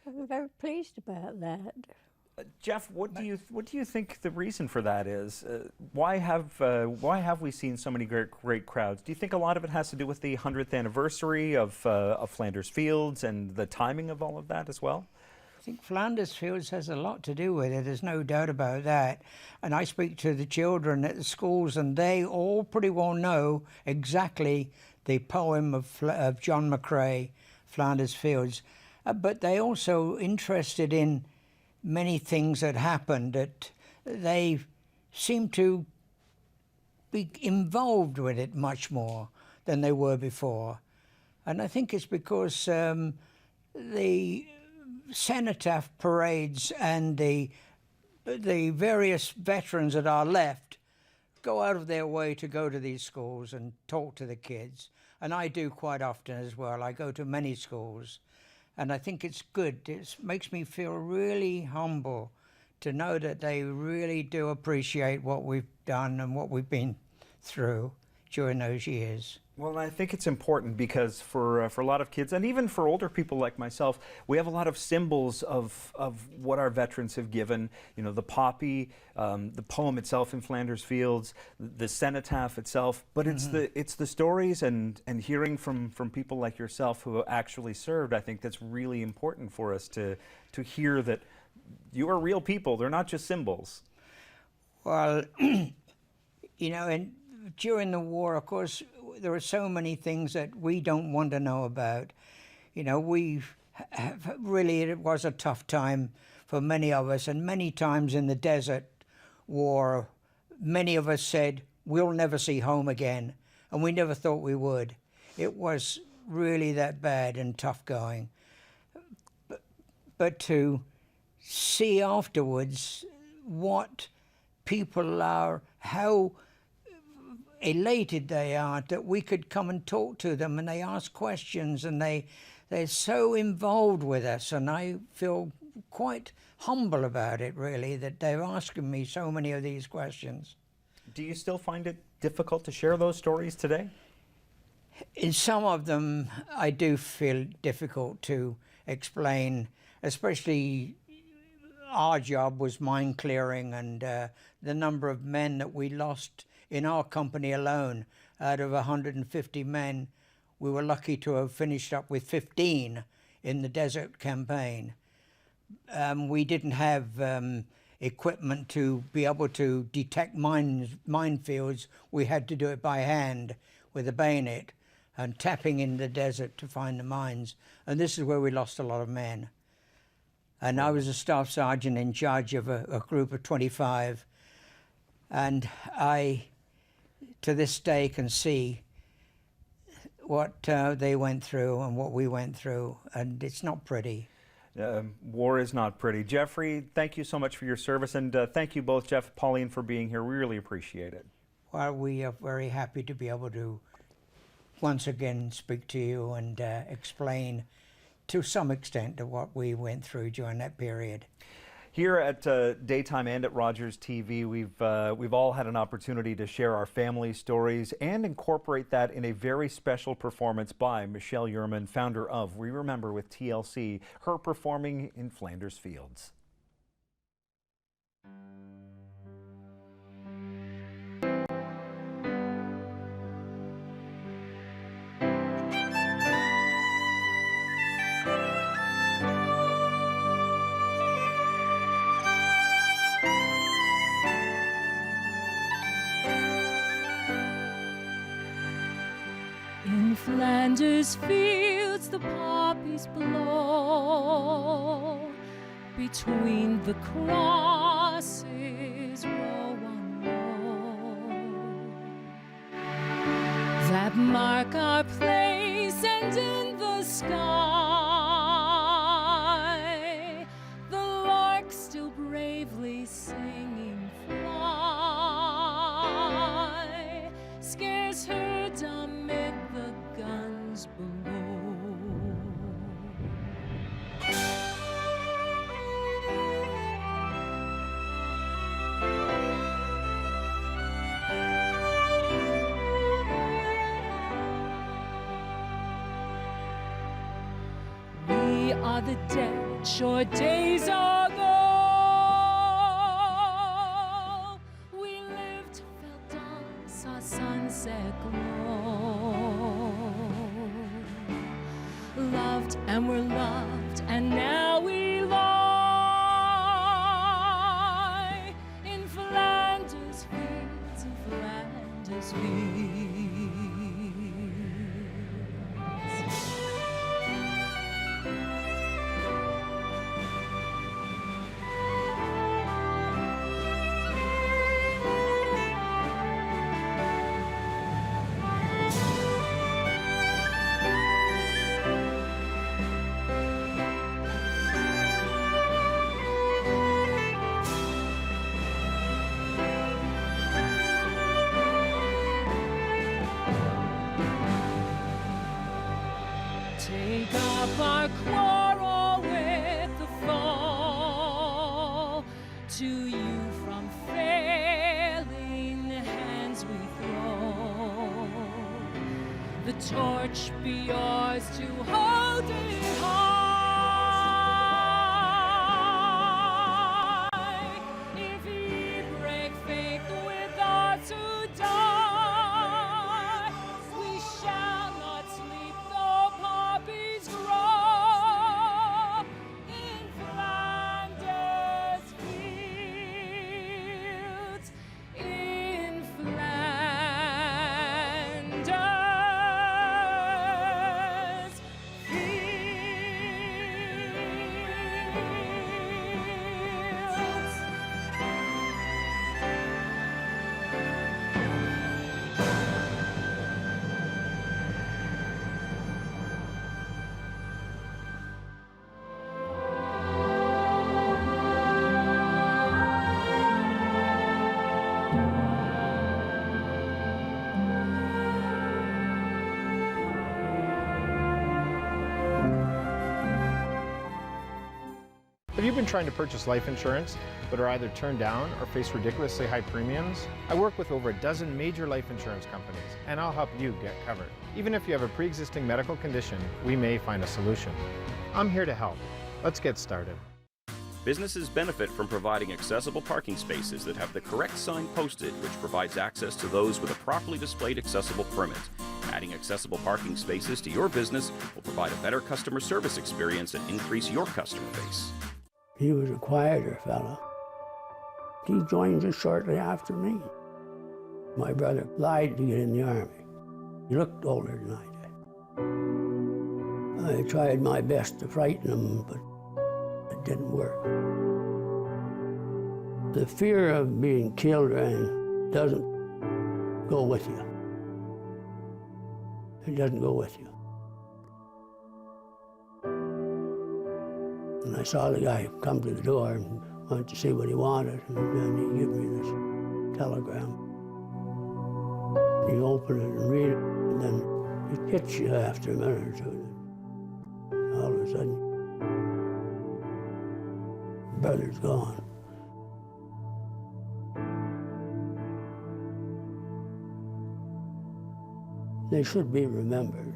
I'm very pleased about that. Jeff, what do you think the reason for that is? Why have we seen so many great crowds? Do you think a lot of it has to do with the 100th anniversary of Flanders Fields and the timing of all of that as well? I think Flanders Fields has a lot to do with it, there's no doubt about that. And I speak to the children at the schools and they all pretty well know exactly the poem of John McCrae, Flanders Fields. But they also interested in many things that happened, that they seem to be involved with it much more than they were before. And I think it's because the cenotaph parades and the various veterans that are left go out of their way to go to these schools and talk to the kids. And I do quite often as well. I go to many schools. And I think it's good. It makes me feel really humble to know that they really do appreciate what we've done and what we've been through during those years. Well, I think it's important because for a lot of kids, and even for older people like myself, we have a lot of symbols of what our veterans have given. You know, the poppy, the poem itself in Flanders Fields, the cenotaph itself. But it's the stories and hearing from people like yourself who actually served. I think that's really important for us to hear that you are real people. They're not just symbols. Well, you know, and during the war, of course, there are so many things that we don't want to know about. You know, really, it was a tough time for many of us, and many times in the desert war, many of us said, we'll never see home again, and we never thought we would. It was really that bad and tough going. But to see afterwards what people are, how elated they are that we could come and talk to them, and they ask questions, and they're so involved with us, and I feel quite humble about it, really, that they're asking me so many of these questions. Do you still find it difficult to share those stories today? In some of them, I do feel difficult to explain, especially our job was mine clearing, and the number of men that we lost in our company alone. Out of 150 men, we were lucky to have finished up with 15 in the desert campaign. We didn't have equipment to be able to detect minefields. We had to do it by hand with a bayonet and tapping in the desert to find the mines. And this is where we lost a lot of men. And I was a staff sergeant in charge of a group of 25. And I, to this day, can see what they went through and what we went through, and it's not pretty. War is not pretty. Jeffrey, thank you so much for your service, and thank you both, Jeff and Pauline, for being here. We really appreciate it. Well, we are very happy to be able to once again speak to you and explain to some extent of what we went through during that period. Here at Daytime and at Rogers TV, we've all had an opportunity to share our family stories and incorporate that in a very special performance by Michelle Yerman, founder of We Remember with TLC, her performing in Flanders Fields. Flanders Fields the poppies blow, between the crosses row on row, that mark our place, and in the sky the lark still bravely singing fly, scares heard amid the guns below. We are the dead short days ago. We lived, felt dawn, saw sunset glow. Loved and were loved, and now we lie in Flanders fields, in Flanders fields. Take up our quarrel with the fall. To you from failing hands we throw. The torch be yours to hold it high. If ye break faith with us who die, we shall not sleep though poppies grow in Flanders fields, in Flanders fields. Have you been trying to purchase life insurance but are either turned down or face ridiculously high premiums? I work with over a dozen major life insurance companies, and I'll help you get covered. Even if you have a pre-existing medical condition, we may find a solution. I'm here to help. Let's get started. Businesses benefit from providing accessible parking spaces that have the correct sign posted, which provides access to those with a properly displayed accessible permit. Adding accessible parking spaces to your business will provide a better customer service experience and increase your customer base. He was a quieter fellow. He joined just shortly after me. My brother lied to get in the Army. He looked older than I did. I tried my best to frighten him, but it didn't work. The fear of being killed or anything doesn't go with you. It doesn't go with you. And I saw the guy come to the door and went to see what he wanted, and then he gave me this telegram. You open it and read it, and then it hits you after a minute or two. All of a sudden, brother's gone. They should be remembered.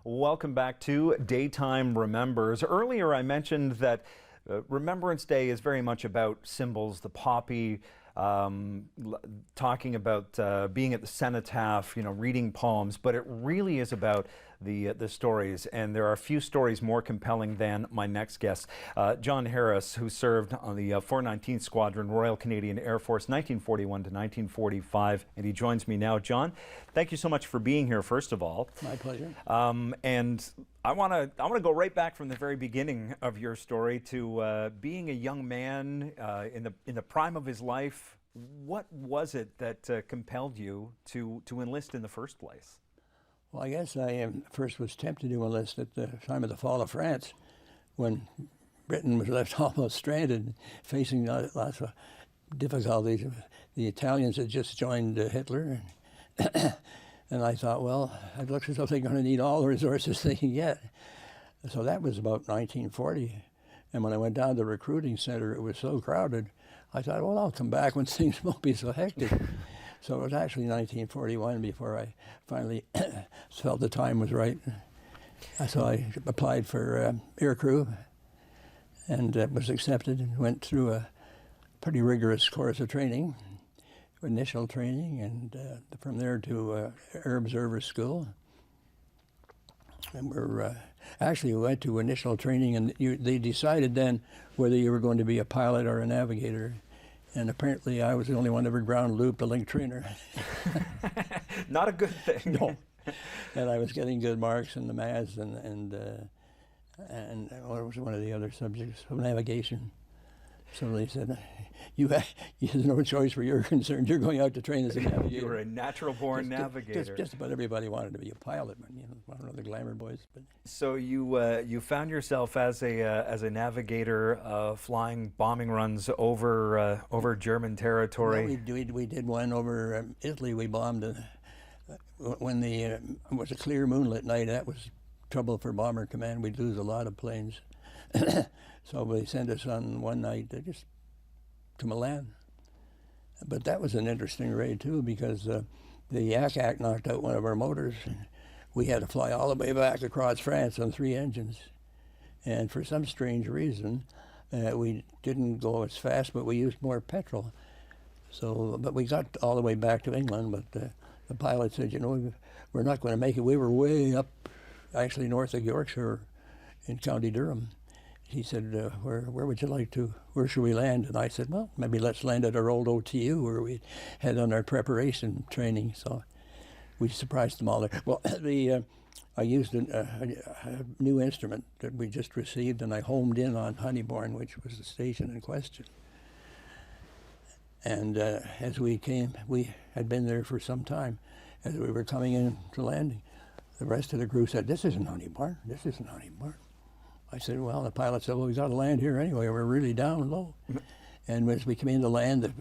Welcome back to Daytime Remembers. Earlier I mentioned that Remembrance Day is very much about symbols, the poppy, talking about being at the cenotaph, reading poems, but it really is about the stories, and there are a few stories more compelling than my next guest. John Harris, who served on the 419th Squadron, Royal Canadian Air Force, 1941 to 1945, and he joins me now. John, thank you so much for being here, first of all. My pleasure. And I want to go right back from the very beginning of your story to being a young man in the prime of his life. What was it that compelled you to enlist in the first place? Well, I guess I first was tempted to enlist at the time of the fall of France, when Britain was left almost stranded, facing lots of difficulties. The Italians had just joined Hitler, and I thought, well, it looks as though they're going to need all the resources they can get. So that was about 1940. And when I went down to the recruiting center, it was so crowded, I thought, well, I'll come back when things won't be so hectic. So it was actually 1941 before I finally felt the time was right. So I applied for aircrew and was accepted and went through a pretty rigorous course of training, initial training, and from there to Air Observer School. And we went to initial training, and they decided then whether you were going to be a pilot or a navigator. And apparently I was the only one ever ground looped a link trainer. Not a good thing. No. And I was getting good marks in the maths and what was one of the other subjects? Navigation. So they said, there's no choice where you're concerned. You're going out to train as a navigator. You were a natural-born navigator. Just about everybody wanted to be a pilot, but one of the glamour boys. But. So you found yourself as a navigator, flying bombing runs over German territory. No, we did one over Italy. We bombed when it was a clear moonlit night. That was trouble for Bomber Command. We'd lose a lot of planes. So they sent us on one night just to Milan. But that was an interesting raid too, because the Yak knocked out one of our motors. And we had to fly all the way back across France on 3 engines. And for some strange reason, we didn't go as fast, but we used more petrol. So, but we got all the way back to England, but the pilot said, we're not going to make it. We were way up, actually north of Yorkshire in County Durham. He said, where would you like to, where should we land? And I said, well, maybe let's land at our old OTU where we had done our preparation training. So we surprised them all there. Well, I used a new instrument that we just received, and I homed in on Honeybourne, which was the station in question. And as we came, we had been there for some time. As we were coming in to landing, the rest of the crew said, this isn't Honeybourne, this isn't Honeybourne. I said, well, the pilot said, well, we got to land here anyway. We're really down low. And as we came in to land,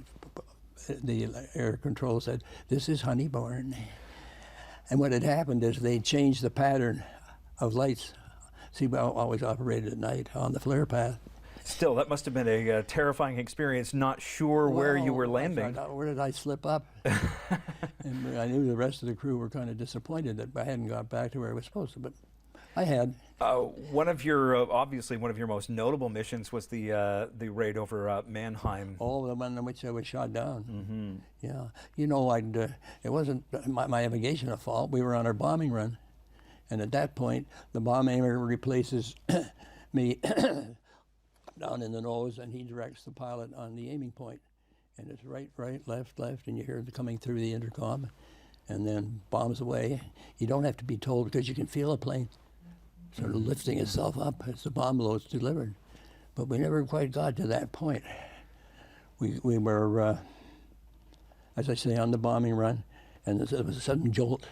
the air control said, this is Honeybourne. And what had happened is they changed the pattern of lights. See, we always operated at night on the flare path. Still, that must have been a terrifying experience, not sure where you were landing. Where did I slip up? And I knew the rest of the crew were kind of disappointed that I hadn't got back to where I was supposed to, but I had. One of your, obviously one of your most notable missions was the raid over Mannheim. Oh, the one in which I was shot down. Mm-hmm. Yeah. It wasn't my navigation at fault. We were on our bombing run. And at that point, the bomb aimer replaces me down in the nose, and he directs the pilot on the aiming point. And it's right, left, and you hear it coming through the intercom, and then bombs away. You don't have to be told because you can feel a plane sort of lifting itself up as the bomb load's delivered. But we never quite got to that point. We were, as I say, on the bombing run, and there was a sudden jolt,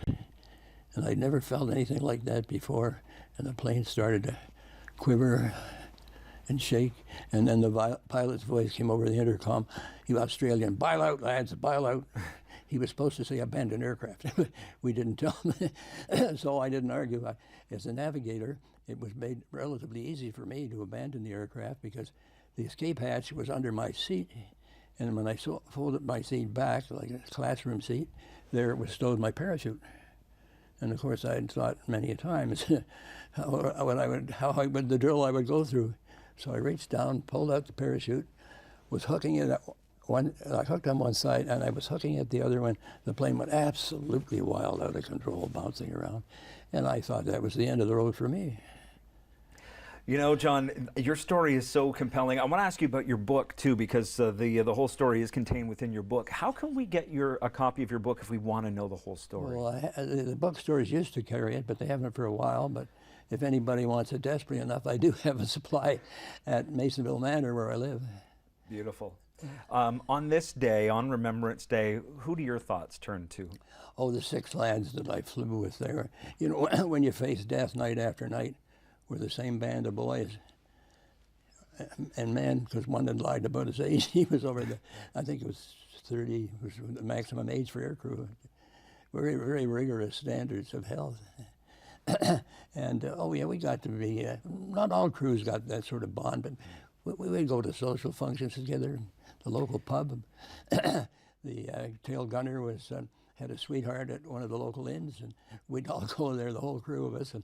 and I'd never felt anything like that before, and the plane started to quiver and shake, and then the pilot's voice came over the intercom. "You Australian, bile out, lads, bile out." He was supposed to say abandon aircraft. We didn't tell him, so I didn't argue. As a navigator, it was made relatively easy for me to abandon the aircraft because the escape hatch was under my seat, and when I folded my seat back, like a classroom seat, there was stowed my parachute. And of course, I had thought many a times how would the drill I would go through. So I reached down, pulled out the parachute, was hooking it I hooked on one side, and I was hooking at the other one. The plane went absolutely wild, out of control, bouncing around. And I thought that was the end of the road for me. You know, John, your story is so compelling. I want to ask you about your book, too, because the whole story is contained within your book. How can we get a copy of your book if we want to know the whole story? Well, the bookstores used to carry it, but they haven't for a while. But if anybody wants it desperately enough, I do have a supply at Masonville Manor, where I live. Beautiful. On this day, on Remembrance Day, who do your thoughts turn to? Oh, the 6 lads that I flew with there. You know, when you face death night after night, we're the same band of boys. and man, because one had lied about his age, he was over the, I think it was 30, was the maximum age for aircrew. Very, very rigorous standards of health. And oh yeah, we got to be, not all crews got that sort of bond, but we would go to social functions together, the local pub. The tail gunner was had a sweetheart at one of the local inns, and we'd all go there, the whole crew of us. And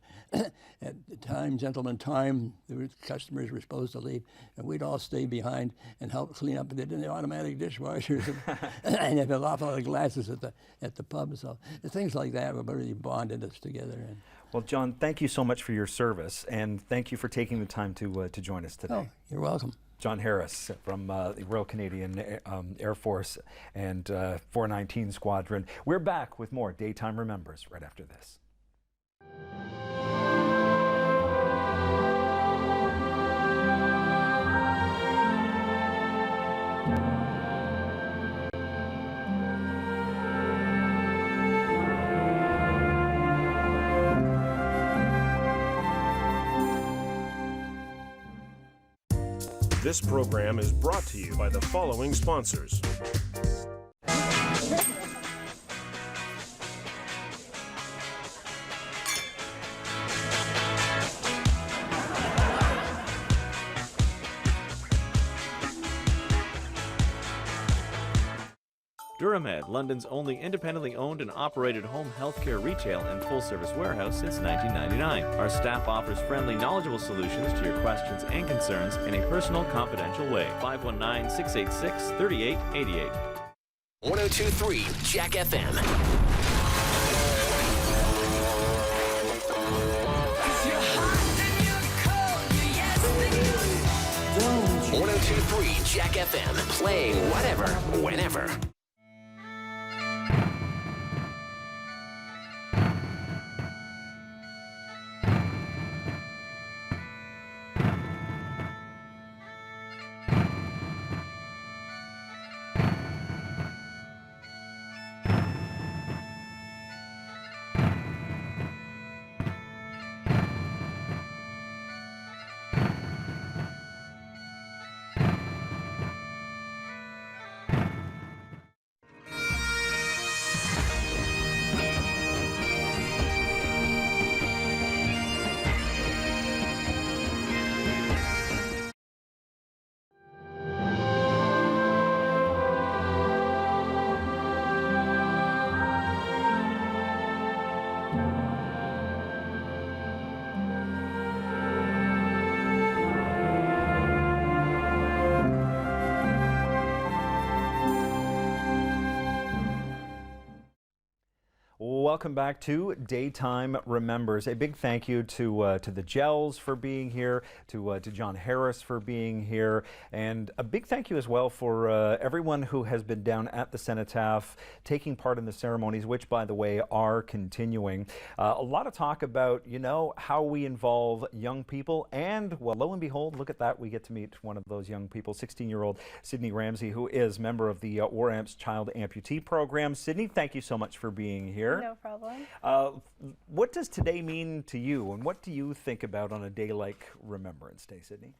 at the time, gentleman time, the customers were supposed to leave, and we'd all stay behind and help clean up the automatic dishwashers and have an awful lot of glasses at the pub. So things like that really bonded us together. And well, John, thank you so much for your service, and thank you for taking the time to join us today. Oh, you're welcome. John Harris from the Royal Canadian Air Force and 419 Squadron. We're back with more Daytime Remembers right after this. This program is brought to you by the following sponsors. Duramed, London's only independently owned and operated home healthcare retail and full-service warehouse since 1999. Our staff offers friendly, knowledgeable solutions to your questions and concerns in a personal, confidential way. 519-686-3888. 1023 Jack FM. 1023 Jack FM. Playing whatever, whenever. Welcome back to Daytime Remembers. A big thank you to the Gels for being here, to John Harris for being here, and a big thank you as well for everyone who has been down at the Cenotaph taking part in the ceremonies, which, by the way, are continuing. A lot of talk about, you know, how we involve young people, and, well, lo and behold, look at that, we get to meet one of those young people, 16-year-old Sydney Ramsey, who is member of the War Amps Child Amputee Program. Sydney, thank you so much for being here. No problem. What does today mean to you, and what do you think about on a day like Remembrance Day, Sydney?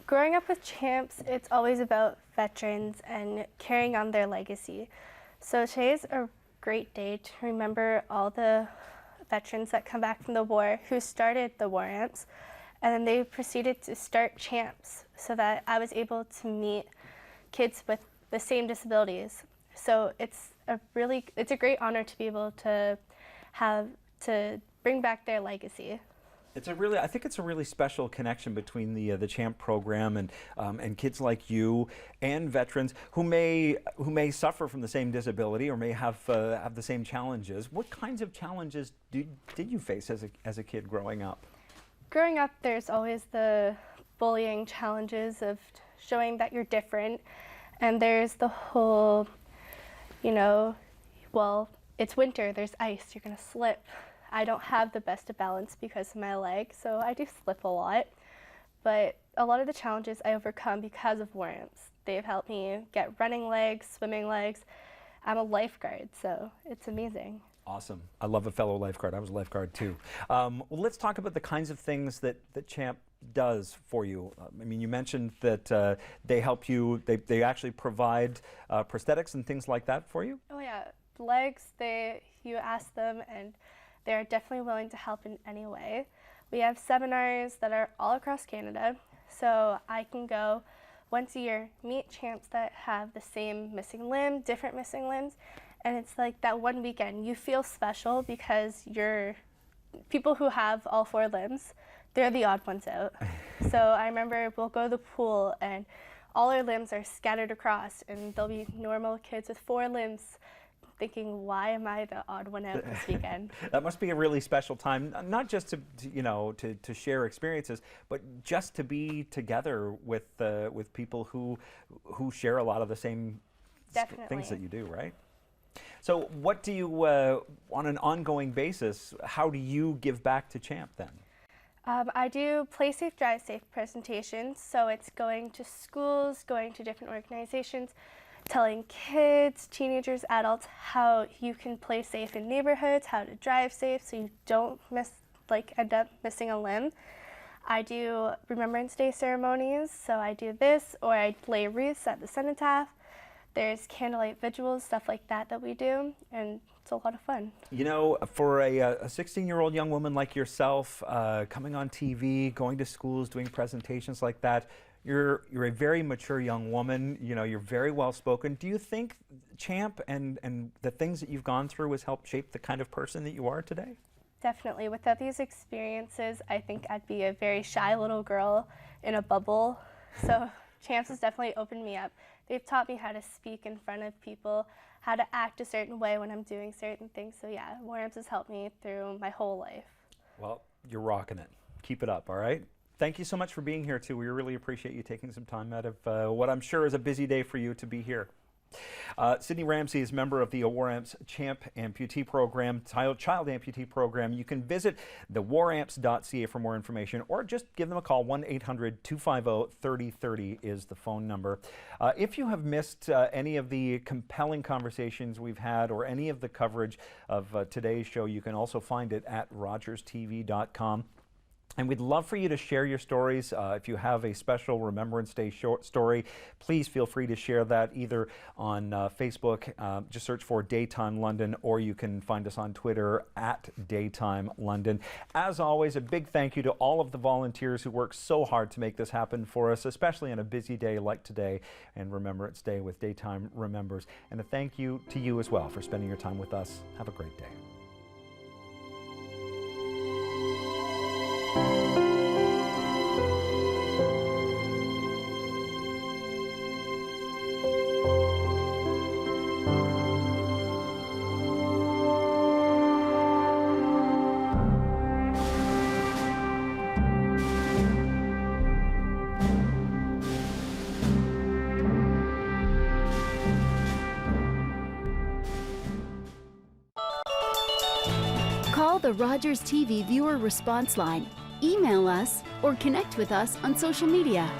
Growing up with Champs, it's always about veterans and carrying on their legacy. So today is a great day to remember all the veterans that come back from the war who started the War Amps, and then they proceeded to start Champs so that I was able to meet kids with the same disabilities. So it's a great honor to be able to bring back their legacy. I think it's a really special connection between the CHAMP program and kids like you and veterans who may suffer from the same disability or may have the same challenges. What kinds of challenges did you face as a kid growing up? Growing up, there's always the bullying challenges of showing that you're different, and there's the whole, you know, well, it's winter, there's ice, you're gonna slip. I don't have the best of balance because of my leg, so I do slip a lot. But a lot of the challenges I overcome because of War Amps. They've helped me get running legs, swimming legs. I'm a lifeguard, so it's amazing. Awesome. I love a fellow lifeguard. I was a lifeguard too. Well, let's talk about the kinds of things that CHAMP does for you. I mean, you mentioned that they help you, they actually provide prosthetics and things like that for you? Oh yeah, legs, you ask them and they're definitely willing to help in any way. We have seminars that are all across Canada, so I can go once a year, meet champs that have the same missing limb, different missing limbs, and it's like that one weekend, you feel special because you're people who have all 4 limbs, they're the odd ones out. So I remember we'll go to the pool and all our limbs are scattered across and there'll be normal kids with 4 limbs thinking, why am I the odd one out this weekend? That must be a really special time, not just to share experiences, but just to be together with people who share a lot of the same things that you do, right? So what do you, on an ongoing basis, how do you give back to CHAMP then? I do Play Safe, Drive Safe presentations, so it's going to schools, going to different organizations, telling kids, teenagers, adults how you can play safe in neighborhoods, how to drive safe so you don't end up missing a limb. I do Remembrance Day ceremonies, so I do this, or I lay wreaths at the Cenotaph. There's candlelight vigils, stuff like that we do, and it's a lot of fun. You know, for a 16-year-old young woman like yourself, coming on TV, going to schools, doing presentations like that, you're a very mature young woman. You know, you're very well spoken. Do you think CHAMP and the things that you've gone through has helped shape the kind of person that you are today? Definitely. Without these experiences, I think I'd be a very shy little girl in a bubble. So CHAMPS has definitely opened me up. They've taught me how to speak in front of people, how to act a certain way when I'm doing certain things. So yeah, WARAMPS has helped me through my whole life. Well, You're rocking it. Keep it up, all right? Thank you so much for being here, too. We really appreciate you taking some time out of what I'm sure is a busy day for you to be here. Sydney Ramsey is member of the WARAMPS CHAMP Amputee Program, Child Amputee Program. You can visit the waramps.ca for more information or just give them a call. 1-800-250-3030 is the phone number. If you have missed any of the compelling conversations we've had or any of the coverage of today's show, you can also find it at rogerstv.com. And we'd love for you to share your stories. If you have a special Remembrance Day story, please feel free to share that either on Facebook, just search for Daytime London, or you can find us on Twitter at Daytime London. As always, a big thank you to all of the volunteers who work so hard to make this happen for us, especially on a busy day like today and Remembrance Day with Daytime Remembers. And a thank you to you as well for spending your time with us. Have a great day. Call the Rogers TV viewer response line, email us, or connect with us on social media.